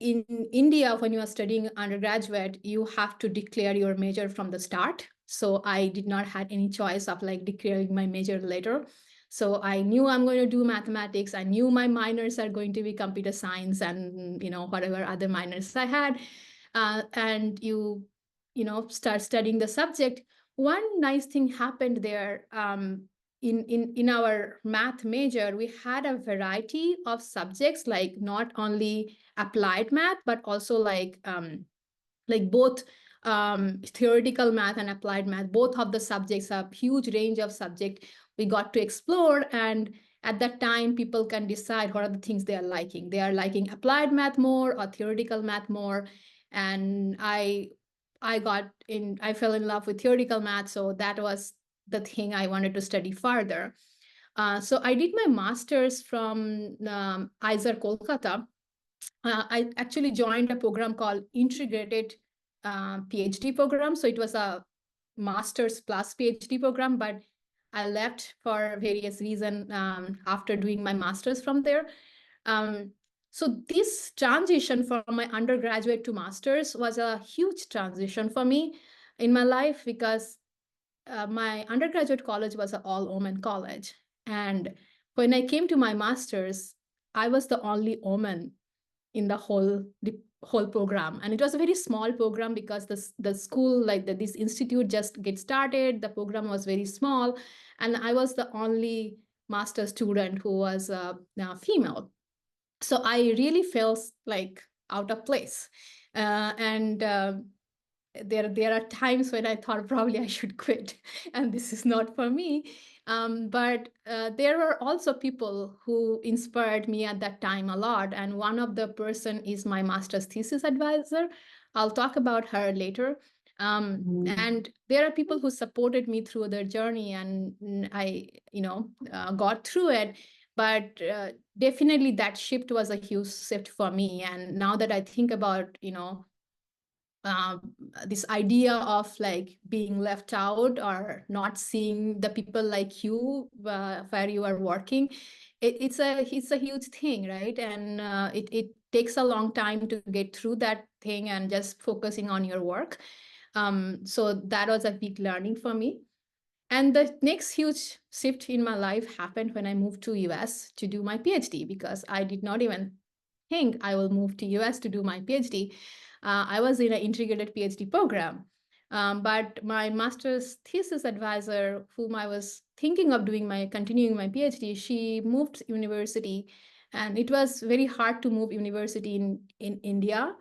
in India, when you are studying undergraduate, you have to declare your major from the start. So I did not have any choice of like declaring my major later. So I knew I'm going to do mathematics. I knew my minors are going to be computer science and, you know, whatever other minors I had. And you start studying the subject. One nice thing happened there. In our math major, we had a variety of subjects, like not only applied math, but also like both theoretical math and applied math. Both of the subjects have huge range of subject we got to explore. And at that time, people can decide what are the things they are liking. They are liking applied math more or theoretical math more. And I fell in love with theoretical math. So that was the thing I wanted to study further. So I did my master's from ISER Kolkata. I actually joined a program called Integrated PhD program. So it was a master's plus PhD program, but I left for various reasons after doing my master's from there. So this transition from my undergraduate to master's was a huge transition for me in my life, because my undergraduate college was an all-women college. And when I came to my master's, I was the only woman in the whole program. And it was a very small program because the school, this institute just get started. The program was very small. And I was the only master student who was female. So I really felt like out of place. There are times when I thought probably I should quit and this is not for me. But there were also people who inspired me at that time a lot. And one of the person is my master's thesis advisor. I'll talk about her later. And there are people who supported me through their journey, and I, got through it. But definitely that shift was a huge shift for me. And now that I think about, this idea of like being left out or not seeing the people like you where you are working, it's a huge thing, right? And it takes a long time to get through that thing and just focusing on your work. So that was a big learning for me. And the next huge shift in my life happened when I moved to US to do my PhD, because I did not even think I will move to US to do my PhD. I was in an integrated PhD program. But my master's thesis advisor, whom I was thinking of continuing my PhD, she moved university, and it was very hard to move university in India.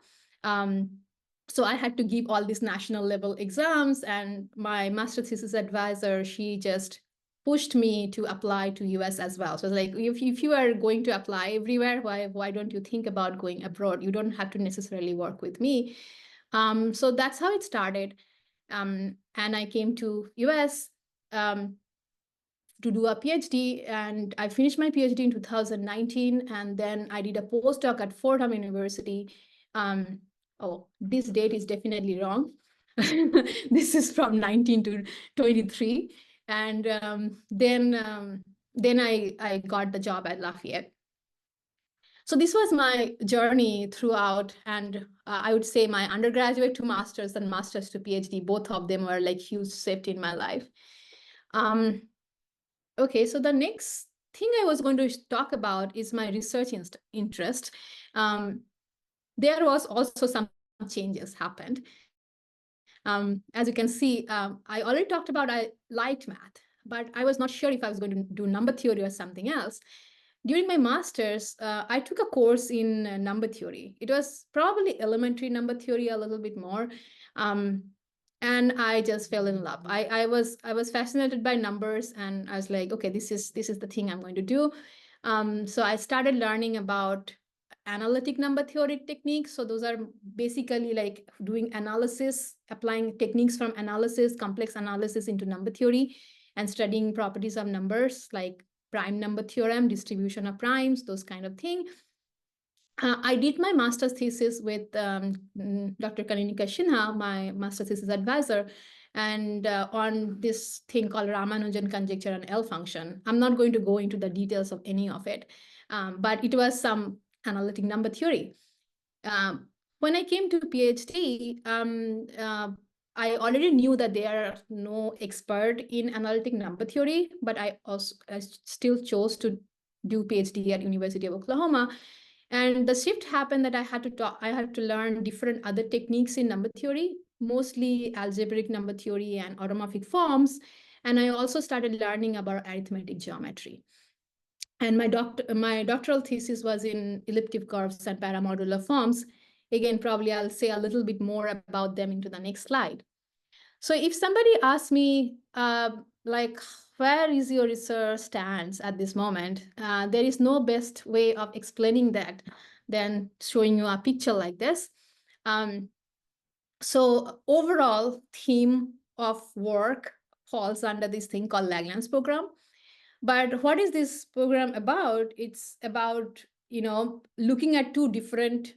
So I had to give all these national level exams, and my master thesis advisor, she just pushed me to apply to US as well. So it's like, if you are going to apply everywhere, why don't you think about going abroad? You don't have to necessarily work with me. So that's how it started. And I came to US to do a PhD, and I finished my PhD in 2019, and then I did a postdoc at Fordham University. Oh, this date is definitely wrong. This is from 19 to 23. And then I got the job at Lafayette. So this was my journey throughout, and I would say my undergraduate to master's and master's to PhD, both of them were like huge shift in my life. Okay, so the next thing I was going to talk about is my research interest. There was also some changes happened. As you can see, I already talked about I liked math, but I was not sure if I was going to do number theory or something else. During my master's, I took a course in number theory. It was probably elementary number theory, a little bit more. And I just fell in love. I was fascinated by numbers, and I was like, okay, this is the thing I'm going to do. So I started learning about analytic number theory techniques. So those are basically like doing analysis, applying techniques from analysis, complex analysis into number theory, and studying properties of numbers like prime number theorem, distribution of primes, those kind of thing. I did my master's thesis with Dr. Kaninika Sinha, my master's thesis advisor, and on this thing called Ramanujan conjecture and L function. I'm not going to go into the details of any of it, but it was some analytic number theory. When I came to PhD, I already knew that there are no expert in analytic number theory, but I still chose to do PhD at University of Oklahoma. And the shift happened that I had to learn different other techniques in number theory, mostly algebraic number theory and automorphic forms. And I also started learning about arithmetic geometry. And my doctoral thesis was in elliptic curves and paramodular forms. Again, probably I'll say a little bit more about them into the next slide. So if somebody asks me, like, where is your research stands at this moment? There is no best way of explaining that than showing you a picture like this. So overall theme of work falls under this thing called Lagrange program. But what is this program about? It's about, looking at two different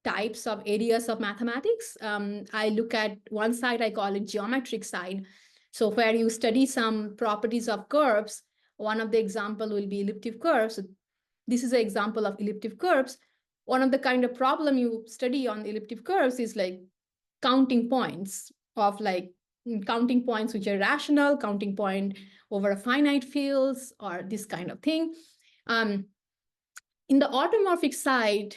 types of areas of mathematics. I look at one side, I call it geometric side. So where you study some properties of curves, one of the example will be elliptic curves. So this is an example of elliptic curves. One of the kind of problem you study on elliptic curves is like counting points which are rational, counting point over a finite fields, or this kind of thing. In the automorphic side,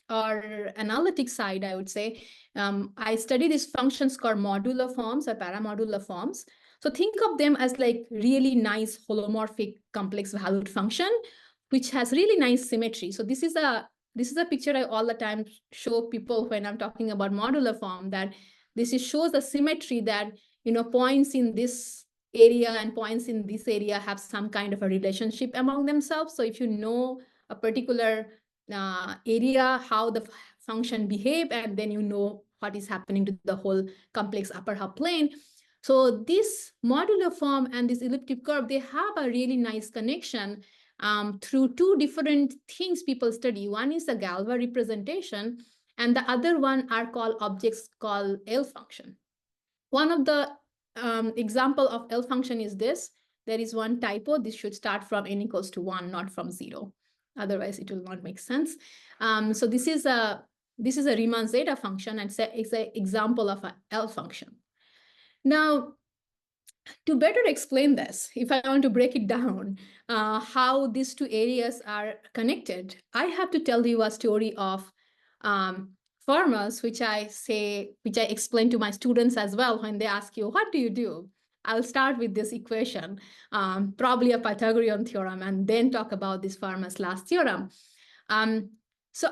or analytic side, I would say, I study these functions called modular forms or paramodular forms. So think of them as like really nice holomorphic complex valued function, which has really nice symmetry. So this is a picture I all the time show people when I'm talking about modular form, that shows the symmetry that, points in this area and points in this area have some kind of a relationship among themselves. So if you know a particular area, how the function behave, and then you know what is happening to the whole complex upper half plane. So this modular form and this elliptic curve, they have a really nice connection through two different things people study. One is the Galois representation, and the other one are called objects called L function. One of the example of L function is this. There is one typo. This should start from n equals to 1, not from 0. Otherwise, it will not make sense. So this is a Riemann zeta function, and it's an example of an L function. Now, to better explain this, if I want to break it down, how these two areas are connected, I have to tell you a story of Fermat's, which I explain to my students as well when they ask you, what do you do? I'll start with this equation, probably a Pythagorean theorem, and then talk about this Fermat's last theorem. So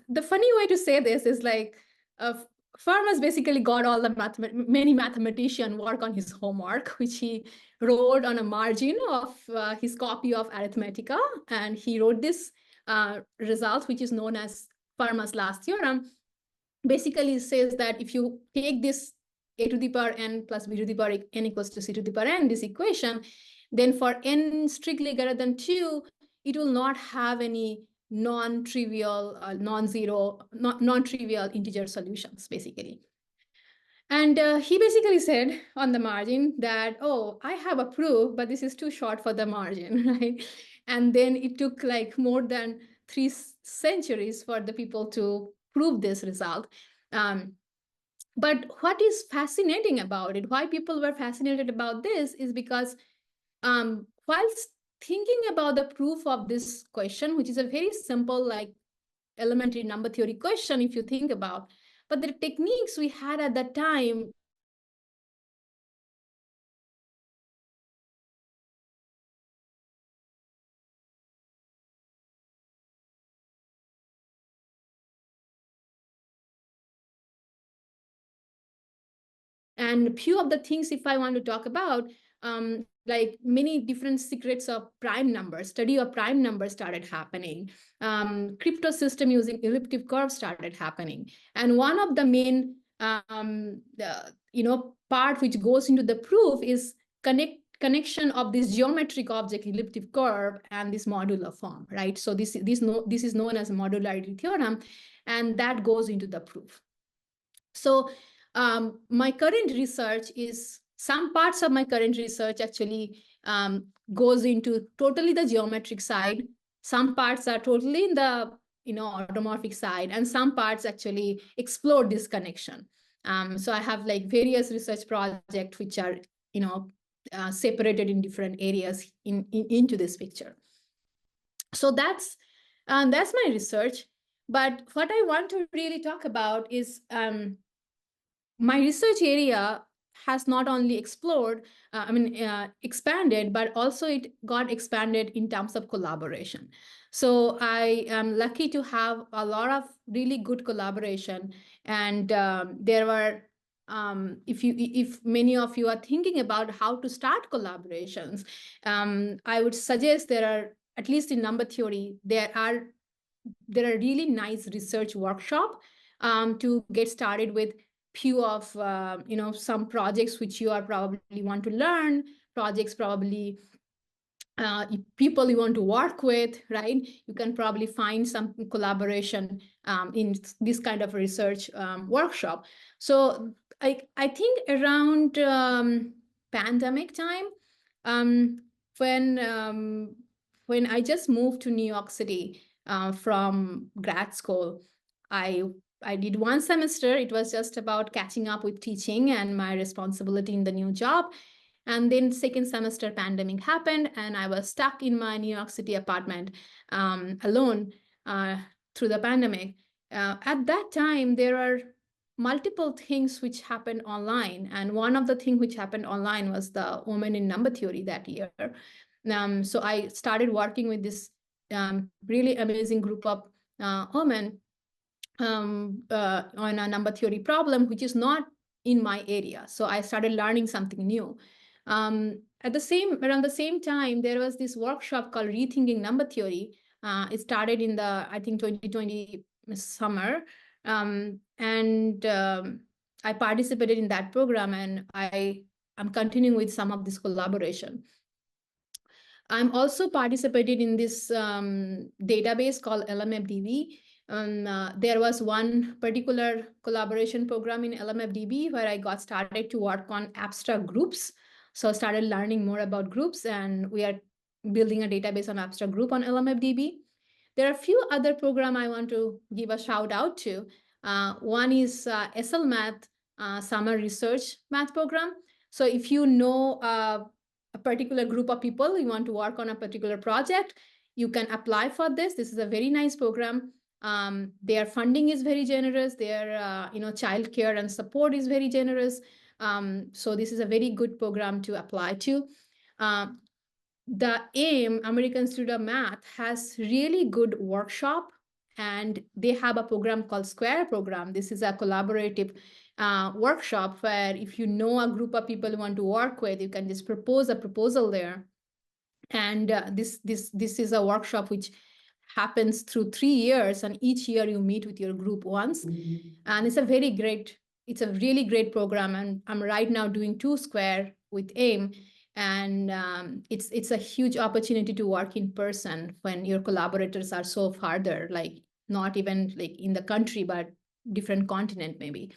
the funny way to say this is like, Fermat's basically got all the many mathematicians work on his homework, which he wrote on a margin of his copy of Arithmetica, and he wrote this result, which is known as Fermat's last theorem. basically says that if you take this a to the power n plus b to the power n equals to c to the power n, this equation, then for n strictly greater than 2, it will not have any non-trivial, non-zero, non-trivial integer solutions, basically. And he basically said on the margin that, oh, I have a proof, but this is too short for the margin, right? And then it took like more than 3 centuries for the people to prove this result. But what is fascinating about it, why people were fascinated about this, is because whilst thinking about the proof of this question, which is a very simple, like elementary number theory question, if you think about, but the techniques we had at that time and few of the things, if I want to talk about, like many different secrets of prime numbers, study of prime numbers started happening. Crypto system using elliptic curve started happening. And one of the main, part which goes into the proof is connection of this geometric object elliptic curve and this modular form, right? So this is known as a modularity theorem, and that goes into the proof. So my current research is, some parts of my current research actually goes into totally the geometric side. Some parts are totally in the automorphic side, and some parts actually explore this connection. So I have like various research projects which are separated in different areas into this picture. So that's my research. But what I want to really talk about is my research area has not only expanded, but also it got expanded in terms of collaboration. So I am lucky to have a lot of really good collaboration. And there were, if many of you are thinking about how to start collaborations, I would suggest there are, at least in number theory, there are really nice research workshop to get started with few of some projects which you are probably want to learn, projects probably people you want to work with, right? You can probably find some collaboration in this kind of research workshop. So I think around pandemic time, when I just moved to New York City from grad school, I did one semester. It was just about catching up with teaching and my responsibility in the new job. And then second semester pandemic happened, and I was stuck in my New York City apartment alone through the pandemic. At that time, there are multiple things which happened online. And one of the things which happened online was the Women in Number Theory that year. So I started working with this really amazing group of women on a number theory problem, which is not in my area. So I started learning something new. Around the same time, there was this workshop called Rethinking Number Theory. It started in the, I think, 2020 summer. I participated in that program, and I'm continuing with some of this collaboration. I'm also participated in this database called LMFDB. There was one particular collaboration program in LMFDB where I got started to work on abstract groups. So I started learning more about groups, and we are building a database on abstract group on LMFDB. There are a few other programs I want to give a shout out to. One is SL Math Summer Research Math Program. So if you know a particular group of people, you want to work on a particular project, you can apply for this. This is a very nice program. Their funding is very generous. Their child care and support is very generous. So this is a very good program to apply to. The AIM, American Institute of Math, has really good workshop, and they have a program called Square Program. This is a collaborative workshop where if you know a group of people you want to work with, you can just propose a proposal there. And this is a workshop which happens through 3 years, and each year you meet with your group once. And it's a really great program. And I'm right now doing 2 Square with AIM. And it's a huge opportunity to work in person when your collaborators are so farther, like not even like in the country, but different continent maybe.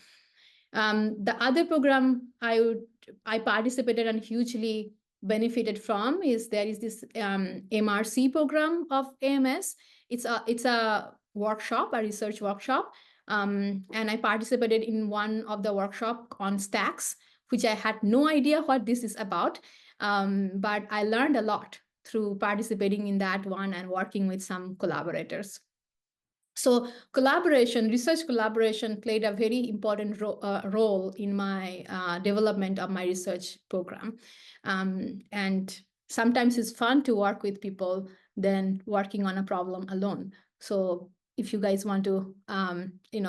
The other program I participated and hugely benefited from is this MRC program of AMS. It's a workshop, a research workshop. And I participated in one of the workshop on stacks, which I had no idea what this is about. But I learned a lot through participating in that one and working with some collaborators. So research collaboration played a very important role in my development of my research program. And sometimes it's fun to work with people than working on a problem alone. So if you guys want to,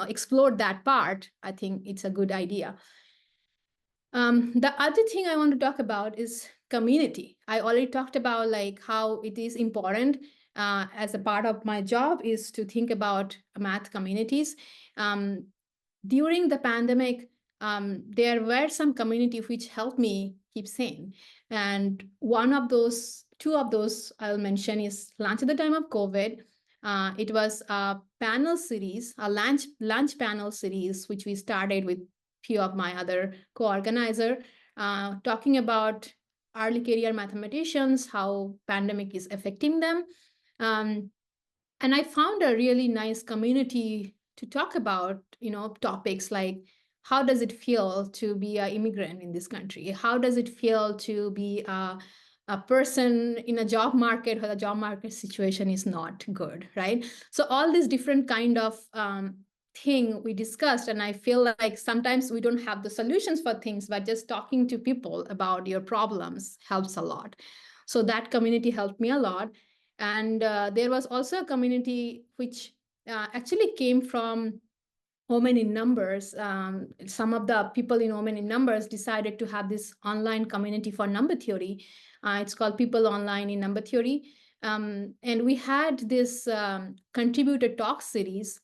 explore that part, I think it's a good idea. The other thing I want to talk about is community. I already talked about like how it is important as a part of my job is to think about math communities. During the pandemic, there were some community which helped me keep sane. And two of those I'll mention is lunch at the time of COVID. It was a panel series, a lunch panel series, which we started with few of my other co-organizer, talking about early career mathematicians, how pandemic is affecting them. And I found a really nice community to talk about, topics like how does it feel to be an immigrant in this country? How does it feel to be a person in a job market where the job market situation is not good, right? So all these different kind of thing we discussed, and I feel like sometimes we don't have the solutions for things, but just talking to people about your problems helps a lot. So that community helped me a lot. And there was also a community which actually came from Women in Numbers. Some of the people in Women in Numbers decided to have this online community for number theory. It's called People Online in Number Theory. And we had this contributor talk series,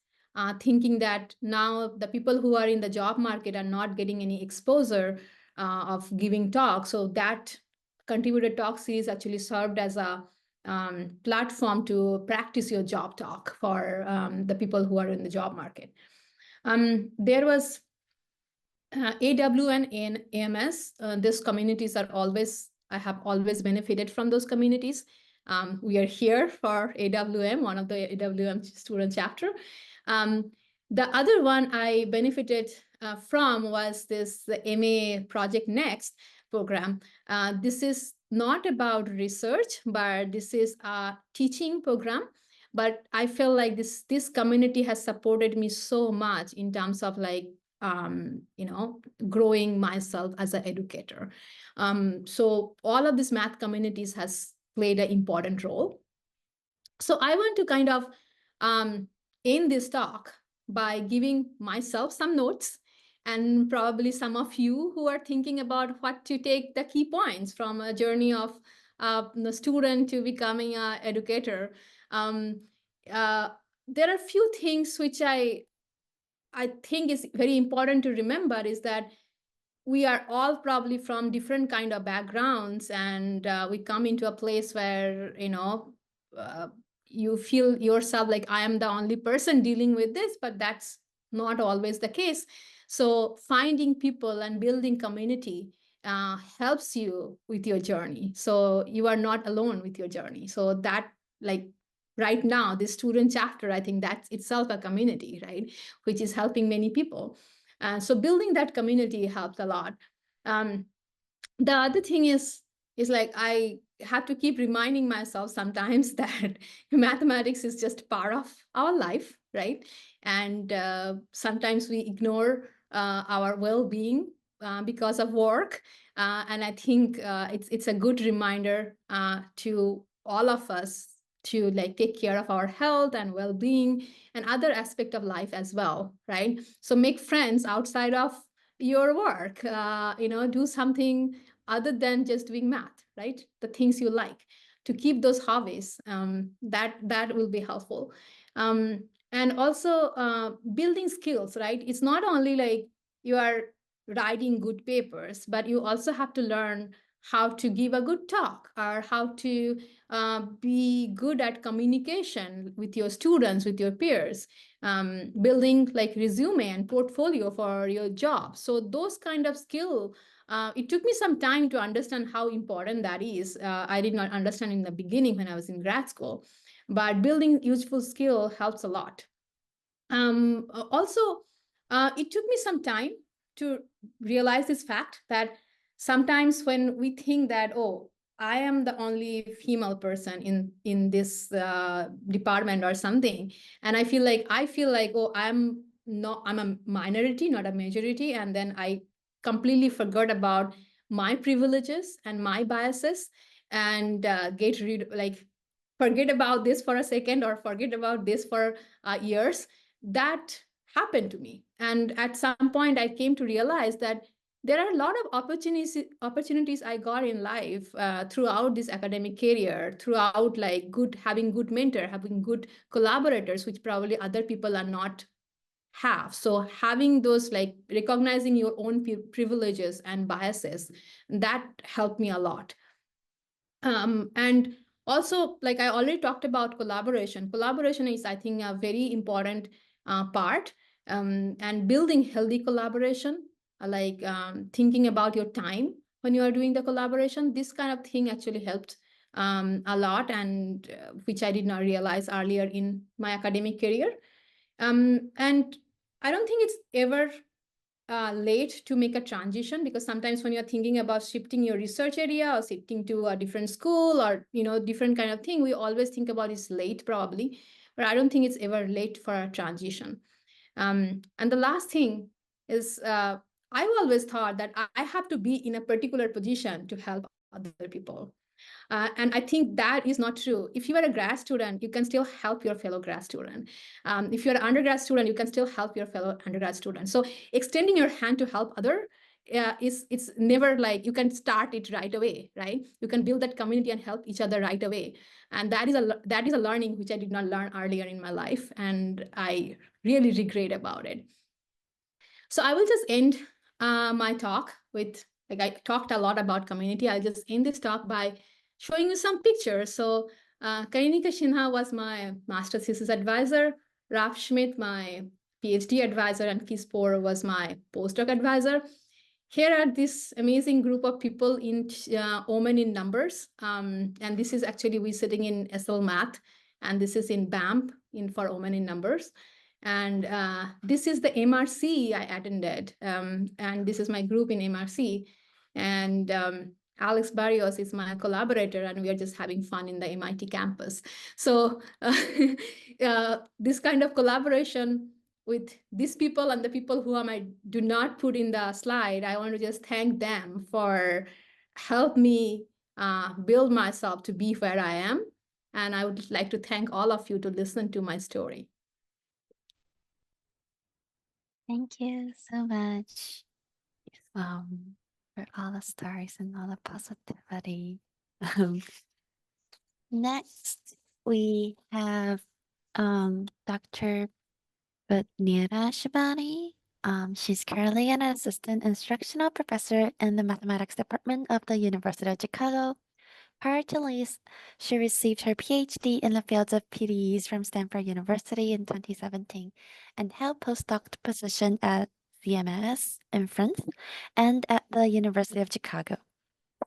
thinking that now the people who are in the job market are not getting any exposure of giving talk. So that contributor talk series actually served as a platform to practice your job talk for the people who are in the job market. There was AW and AMS. These communities are I have always benefited from those communities. We are here for AWM, one of the AWM student chapter. The other one I benefited from was the MA Project Next program. This is not about research, but this is a teaching program. But I feel like this community has supported me so much in terms of like, growing myself as an educator. So all of these math communities has played an important role. So I want to kind of end this talk by giving myself some notes, and probably some of you who are thinking about what to take the key points from a journey of the student to becoming an educator. There are a few things which I think is very important to remember is that we are all probably from different kind of backgrounds, and we come into a place where, you feel yourself like I am the only person dealing with this, but that's not always the case. So finding people and building community helps you with your journey. So you are not alone with your journey. So that, like, right now, this student chapter, I think that's itself a community, right? Which is helping many people. So building that community helps a lot. The other thing is like, I have to keep reminding myself sometimes that mathematics is just part of our life, right? And sometimes we ignore our well-being because of work. And I think it's a good reminder to all of us to like take care of our health and well-being and other aspect of life as well, right? So make friends outside of your work, do something other than just doing math, right? The things you like. to keep those hobbies. That will be helpful. And also building skills, right? It's not only like you are writing good papers, but you also have to learn how to give a good talk, or how to be good at communication with your students, with your peers, building like resume and portfolio for your job. So those kind of skill, it took me some time to understand how important that is. I did not understand in the beginning when I was in grad school, but building useful skill helps a lot. Also, it took me some time to realize this fact that sometimes when we think that, oh, I am the only female person in this department or something, and I feel like, oh, I'm a minority, not a majority, and then I completely forgot about my privileges and my biases, and forget about this for a second, or forget about this for years. That happened to me. And at some point, I came to realize that there are a lot of opportunities I got in life throughout this academic career, throughout like having good mentor, having good collaborators, which probably other people are not have. So having those, like recognizing your own privileges and biases, that helped me a lot. And also, like I already talked about collaboration. Collaboration is, I think, a very important part, and building healthy collaboration, thinking about your time when you are doing the collaboration. This kind of thing actually helped a lot, and which I did not realize earlier in my academic career. And I don't think it's ever late to make a transition, because sometimes when you're thinking about shifting your research area or shifting to a different school, or different kind of thing, we always think about it's late probably, but I don't think it's ever late for a transition. And the last thing is, I've always thought that I have to be in a particular position to help other people. And I think that is not true. If you are a grad student, you can still help your fellow grad student. If you're an undergrad student, you can still help your fellow undergrad student. So extending your hand to help other, it's never like you can start it right away, right? You can build that community and help each other right away. And that is a learning which I did not learn earlier in my life, and I really regret about it. So I will just end my talk with, like I talked a lot about community. I'll just end this talk by showing you some pictures. So Karinika Sinha was my master's thesis advisor, Raf Schmidt, my PhD advisor, and Kispor was my postdoc advisor. Here are this amazing group of people in Omen in Numbers. And this is actually, we sitting in SL Math, and this is in BAMP for Omen in Numbers. And this is the MRC I attended. And this is my group in MRC. And Alex Barrios is my collaborator, and we are just having fun in the MIT campus. So this kind of collaboration with these people and the people whom I do not put in the slide, I want to just thank them for help me build myself to be where I am. And I would like to thank all of you to listen to my story. Thank you so much for all the stories and all the positivity. Next, we have Dr. Beniada Shabani. She's currently an assistant instructional professor in the mathematics department of the University of Chicago. Prior to this, she received her PhD in the fields of PDEs from Stanford University in 2017 and held postdoc position at UMass in France and at the University of Chicago.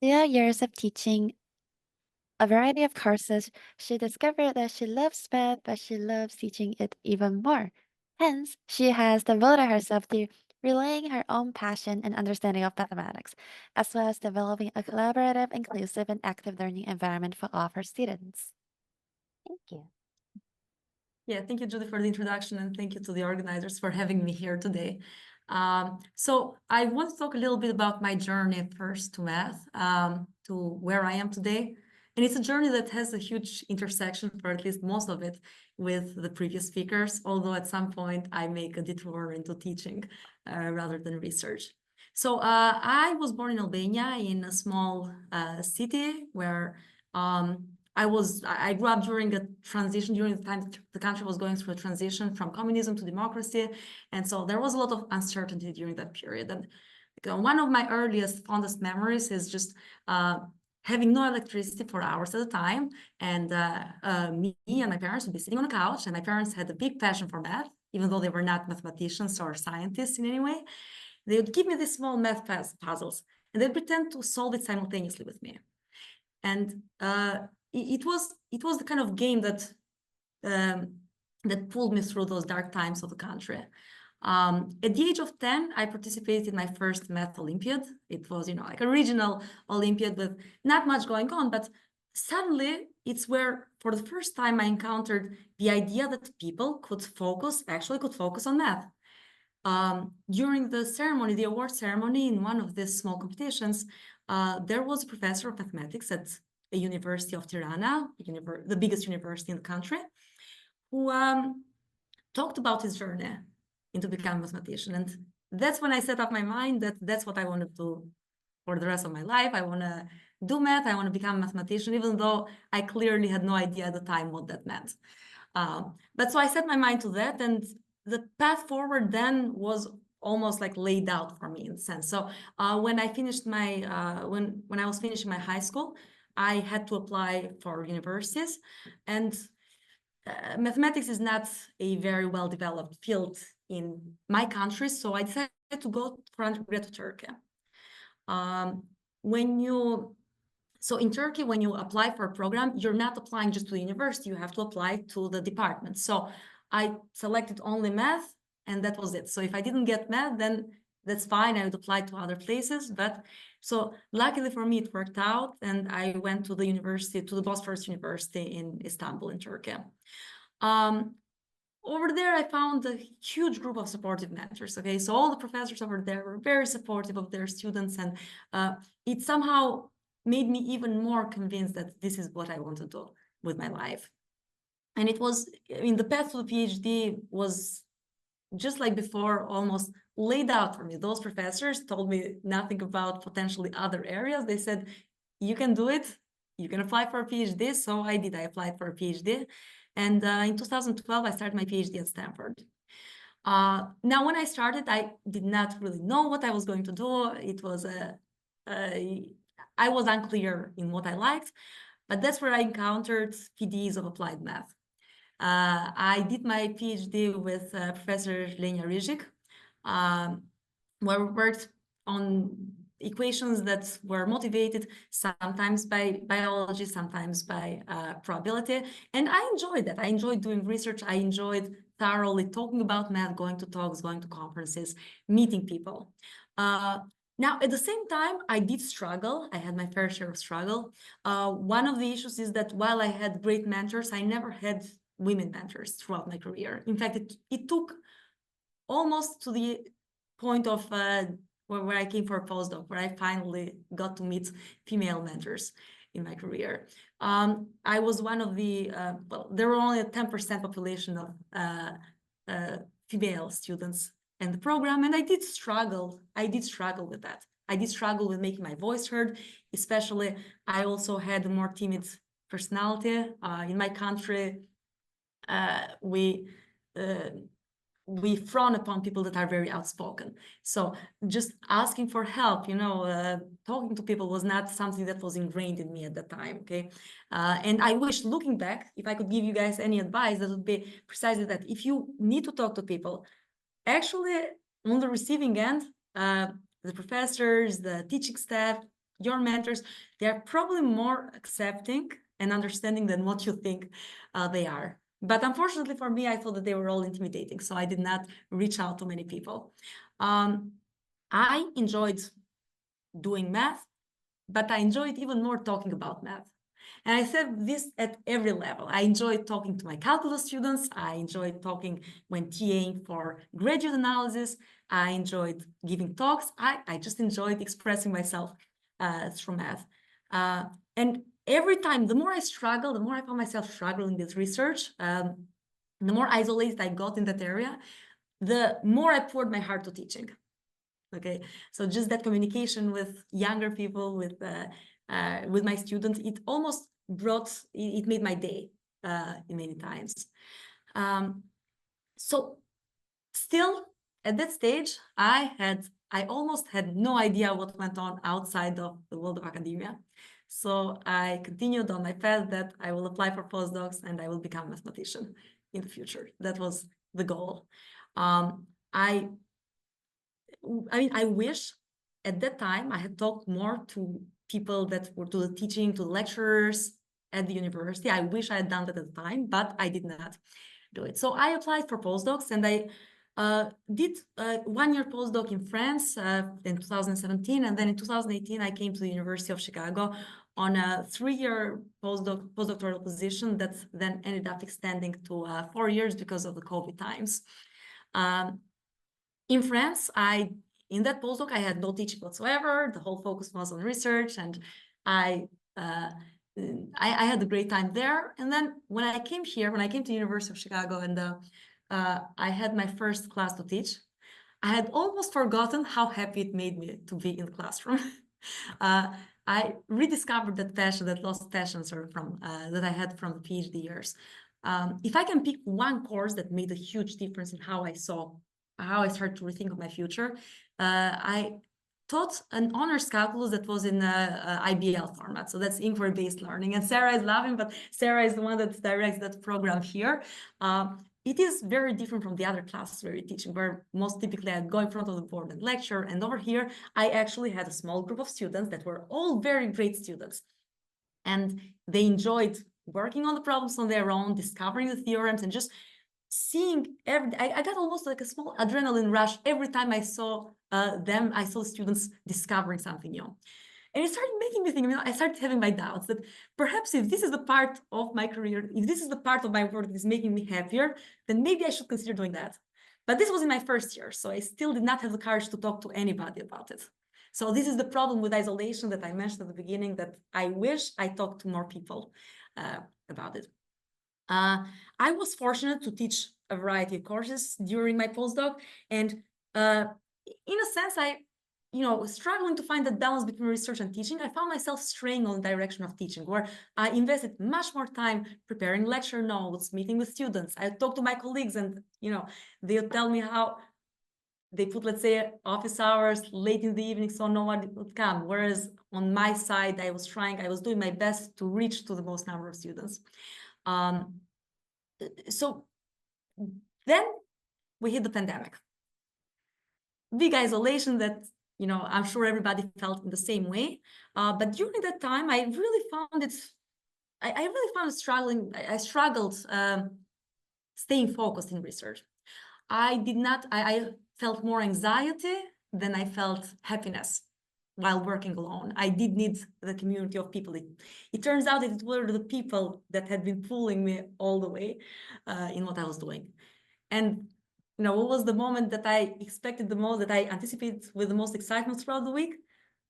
Through years of teaching a variety of courses, she discovered that she loves math, but she loves teaching it even more. Hence, she has devoted herself to relaying her own passion and understanding of mathematics, as well as developing a collaborative, inclusive, and active learning environment for all of her students. Thank you. Yeah, thank you, Judy, for the introduction, and thank you to the organizers for having me here today. So I want to talk a little bit about my journey first to math, to where I am today. And it's a journey that has a huge intersection, for at least most of it, with the previous speakers, although at some point I make a detour into teaching rather than research. So I was born in Albania, in a small city where I grew up during a transition, during the time the country was going through a transition from communism to democracy. And so there was a lot of uncertainty during that period. And one of my earliest, fondest memories is just having no electricity for hours at a time. And me and my parents would be sitting on a couch, and my parents had a big passion for math, even though they were not mathematicians or scientists in any way. They would give me these small math puzzles, and they'd pretend to solve it simultaneously with me. And it was the kind of game that that pulled me through those dark times of the country. At the age of 10, I participated in my first math Olympiad. It was, like a regional Olympiad with not much going on, but suddenly it's where, for the first time, I encountered the idea that people actually could focus on math. During the ceremony, the award ceremony, in one of these small competitions, there was a professor of mathematics at a university of Tirana, the biggest university in the country, who talked about his journey into becoming a mathematician. And that's when I set up my mind that that's what I want to do for the rest of my life. I want to do math. I want to become a mathematician, even though I clearly had no idea at the time what that meant. But so I set my mind to that, and the path forward then was almost like laid out for me in a sense. So when I finished my, when I was finishing my high school, I had to apply for universities, and mathematics is not a very well-developed field in my country, so I decided to go for undergrad to Turkey. So in Turkey, when you apply for a program, you're not applying just to the university, you have to apply to the department. So I selected only math, and that was it. So if I didn't get math, then that's fine, I would apply to other places. But so luckily for me, it worked out, and I went to the university, to the Bosphorus University in Istanbul, in Turkey. Over there, I found a huge group of supportive mentors. Okay, so all the professors over there were very supportive of their students, and it somehow made me even more convinced that this is what I want to do with my life. And it was, the path to the PhD was just like before, almost laid out for me. Those professors told me nothing about potentially other areas. They said, you can do it, you can apply for a PhD. So I did, I applied for a PhD. And in 2012, I started my PhD at Stanford. Now, when I started, I did not really know what I was going to do. It was I was unclear in what I liked, but that's where I encountered PDs of applied math. I did my PhD with Professor Lenya Rizik, where we worked on equations that were motivated sometimes by biology, sometimes by probability. And I enjoyed that. I enjoyed doing research. I enjoyed thoroughly talking about math, going to talks, going to conferences, meeting people. Now, at the same time, I did struggle. I had my fair share of struggle. One of the issues is that while I had great mentors, I never had women mentors throughout my career. In fact, it took almost to the point of where I came for a postdoc, where I finally got to meet female mentors in my career. I was one of the, well, there were only a 10% population of female students in the program, and I did struggle with that. I did struggle with making my voice heard, especially I also had a more timid personality. In my country, we frown upon people that are very outspoken. So just asking for help, talking to people was not something that was ingrained in me at the time, okay? And I wish, looking back, if I could give you guys any advice, that would be precisely that. If you need to talk to people, actually, on the receiving end, the professors, the teaching staff, your mentors, they're probably more accepting and understanding than what you think they are. But unfortunately for me, I thought that they were all intimidating, so I did not reach out to many people. I enjoyed doing math, but I enjoyed even more talking about math. And I said this at every level. I enjoyed talking to my calculus students. I enjoyed talking when TAing for graduate analysis. I enjoyed giving talks. I just enjoyed expressing myself through math. And every time, the more I struggled, the more I found myself struggling with research, the more isolated I got in that area, the more I poured my heart to teaching. Okay, so just that communication with younger people, with my students, it almost it made my day in many times. So still at that stage, I almost had no idea what went on outside of the world of academia. So I continued on my path that I will apply for postdocs and I will become a mathematician in the future. That was the goal. I mean, I wish at that time I had talked more to people that were to the teaching, to the lecturers at the university. I wish I had done that at the time, but I did not do it. So I applied for postdocs and I did a one-year postdoc in France in 2017. And then in 2018, I came to the University of Chicago on a 3-year postdoctoral position that then ended up extending to 4 years because of the COVID times. In France, in that postdoc, I had no teaching whatsoever. The whole focus was on research, and I had a great time there. And then when I came here, when I came to the University of Chicago, and I had my first class to teach, I had almost forgotten how happy it made me to be in the classroom. I rediscovered that passion, that lost passion sort of from that I had from the PhD years. If I can pick one course that made a huge difference in how I started to rethink of my future, I taught an honors calculus that was in IBL format. So that's inquiry-based learning. And Sarah is laughing, but Sarah is the one that directs that program here. It is very different from the other classes where you're teaching, where most typically I'd go in front of the board and lecture. And over here, I actually had a small group of students that were all very great students. And they enjoyed working on the problems on their own, discovering the theorems, and just seeing I got almost like a small adrenaline rush every time I saw them. I saw students discovering something new. And it started making me think, I started having my doubts that perhaps if this is the part of my career, if this is the part of my work that is making me happier, then maybe I should consider doing that. But this was in my first year, so I still did not have the courage to talk to anybody about it. So this is the problem with isolation that I mentioned at the beginning, that I wish I talked to more people about it. I was fortunate to teach a variety of courses during my postdoc, and in a sense, struggling to find that balance between research and teaching, I found myself straying on the direction of teaching, where I invested much more time preparing lecture notes, meeting with students. I talked to my colleagues, and they'll tell me how they put, let's say, office hours late in the evening so no one would come. Whereas on my side, I was doing my best to reach to the most number of students. So then we hit the pandemic. Big isolation that, I'm sure everybody felt in the same way. But during that time, I really found it, I really found it struggling. I struggled staying focused in research. I felt more anxiety than I felt happiness while working alone. I did need the community of people. It turns out that it were the people that had been pulling me all the way in what I was doing. And what was the moment that I expected the most, that I anticipated with the most excitement throughout the week?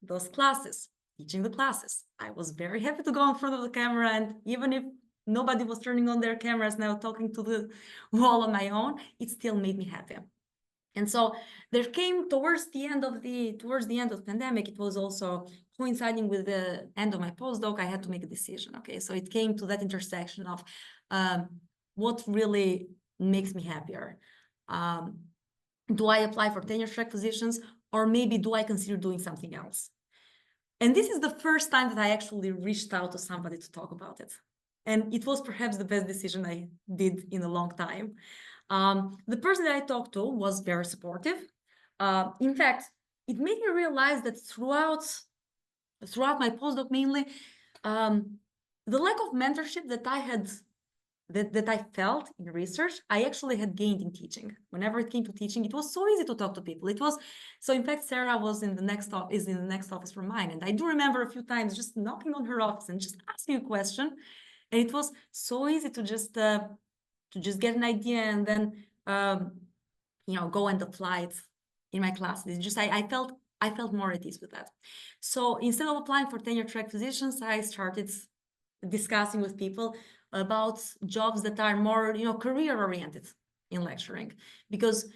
Those classes, teaching the classes. I was very happy to go in front of the camera, and even if nobody was turning on their cameras now talking to the wall on my own, it still made me happy. And so there came towards the end of the pandemic, it was also coinciding with the end of my postdoc, I had to make a decision. Okay, so it came to that intersection of what really makes me happier. Do I apply for tenure track positions, or maybe do I consider doing something else? And this is the first time that I actually reached out to somebody to talk about it. And it was perhaps the best decision I did in a long time. The person that I talked to was very supportive. In fact, it made me realize that throughout my postdoc mainly, the lack of mentorship that I had, that I felt in research, I actually had gained in teaching. Whenever it came to teaching, it was so easy to talk to people. So in fact, Sarah is in the next office from mine. And I do remember a few times just knocking on her office and just asking a question. And it was so easy to just get an idea and then, go and apply it in my classes. It's just, I felt more at ease with that. So instead of applying for tenure track positions, I started discussing with people about jobs that are more, career oriented in lecturing, because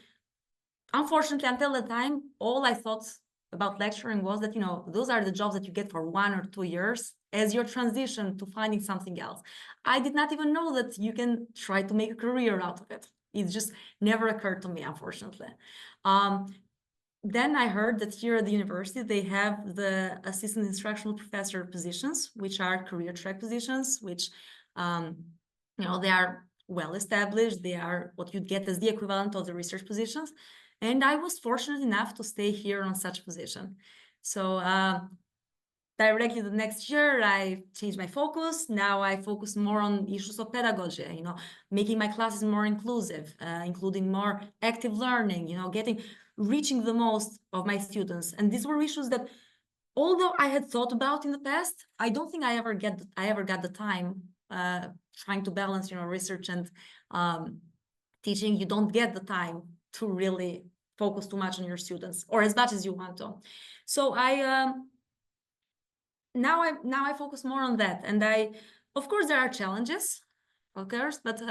unfortunately, until the time, all I thought about lecturing was that, those are the jobs that you get for 1 or 2 years, as your transition to finding something else. I did not even know that you can try to make a career out of it. It just never occurred to me, unfortunately. Then I heard that here at the university, they have the assistant instructional professor positions, which are career track positions, which, they are well established. They are what you'd get as the equivalent of the research positions. And I was fortunate enough to stay here on such position. So directly the next year, I changed my focus. Now I focus more on issues of pedagogy, making my classes more inclusive, including more active learning, reaching the most of my students. And these were issues that, although I had thought about in the past, I don't think I ever got the time trying to balance, research and teaching. You don't get the time to really focus too much on your students, or as much as you want to. So now I focus more on that. And of course, there are challenges, of course, but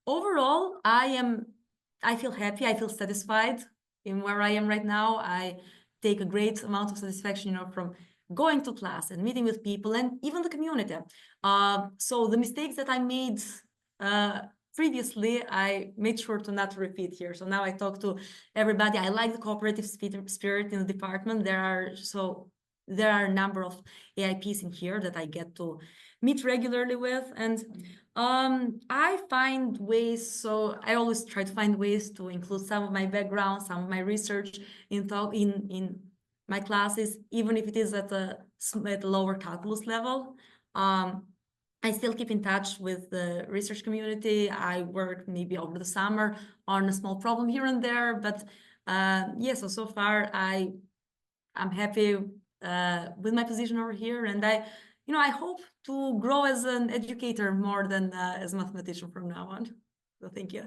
overall, I feel happy. I feel satisfied in where I am right now. I take a great amount of satisfaction, from going to class and meeting with people and even the community. So the mistakes that I made previously, I made sure to not repeat here. So now I talk to everybody. I like the cooperative spirit in the department. There are a number of AIPs in here that I get to meet regularly with, and I find ways. So I always try to find ways to include some of my background, some of my research in my classes, even if it is at a lower calculus level. I still keep in touch with the research community. I work maybe over the summer on a small problem here and there, but so far I'm happy with my position over here, and I hope to grow as an educator more than as a mathematician from now on. So thank you.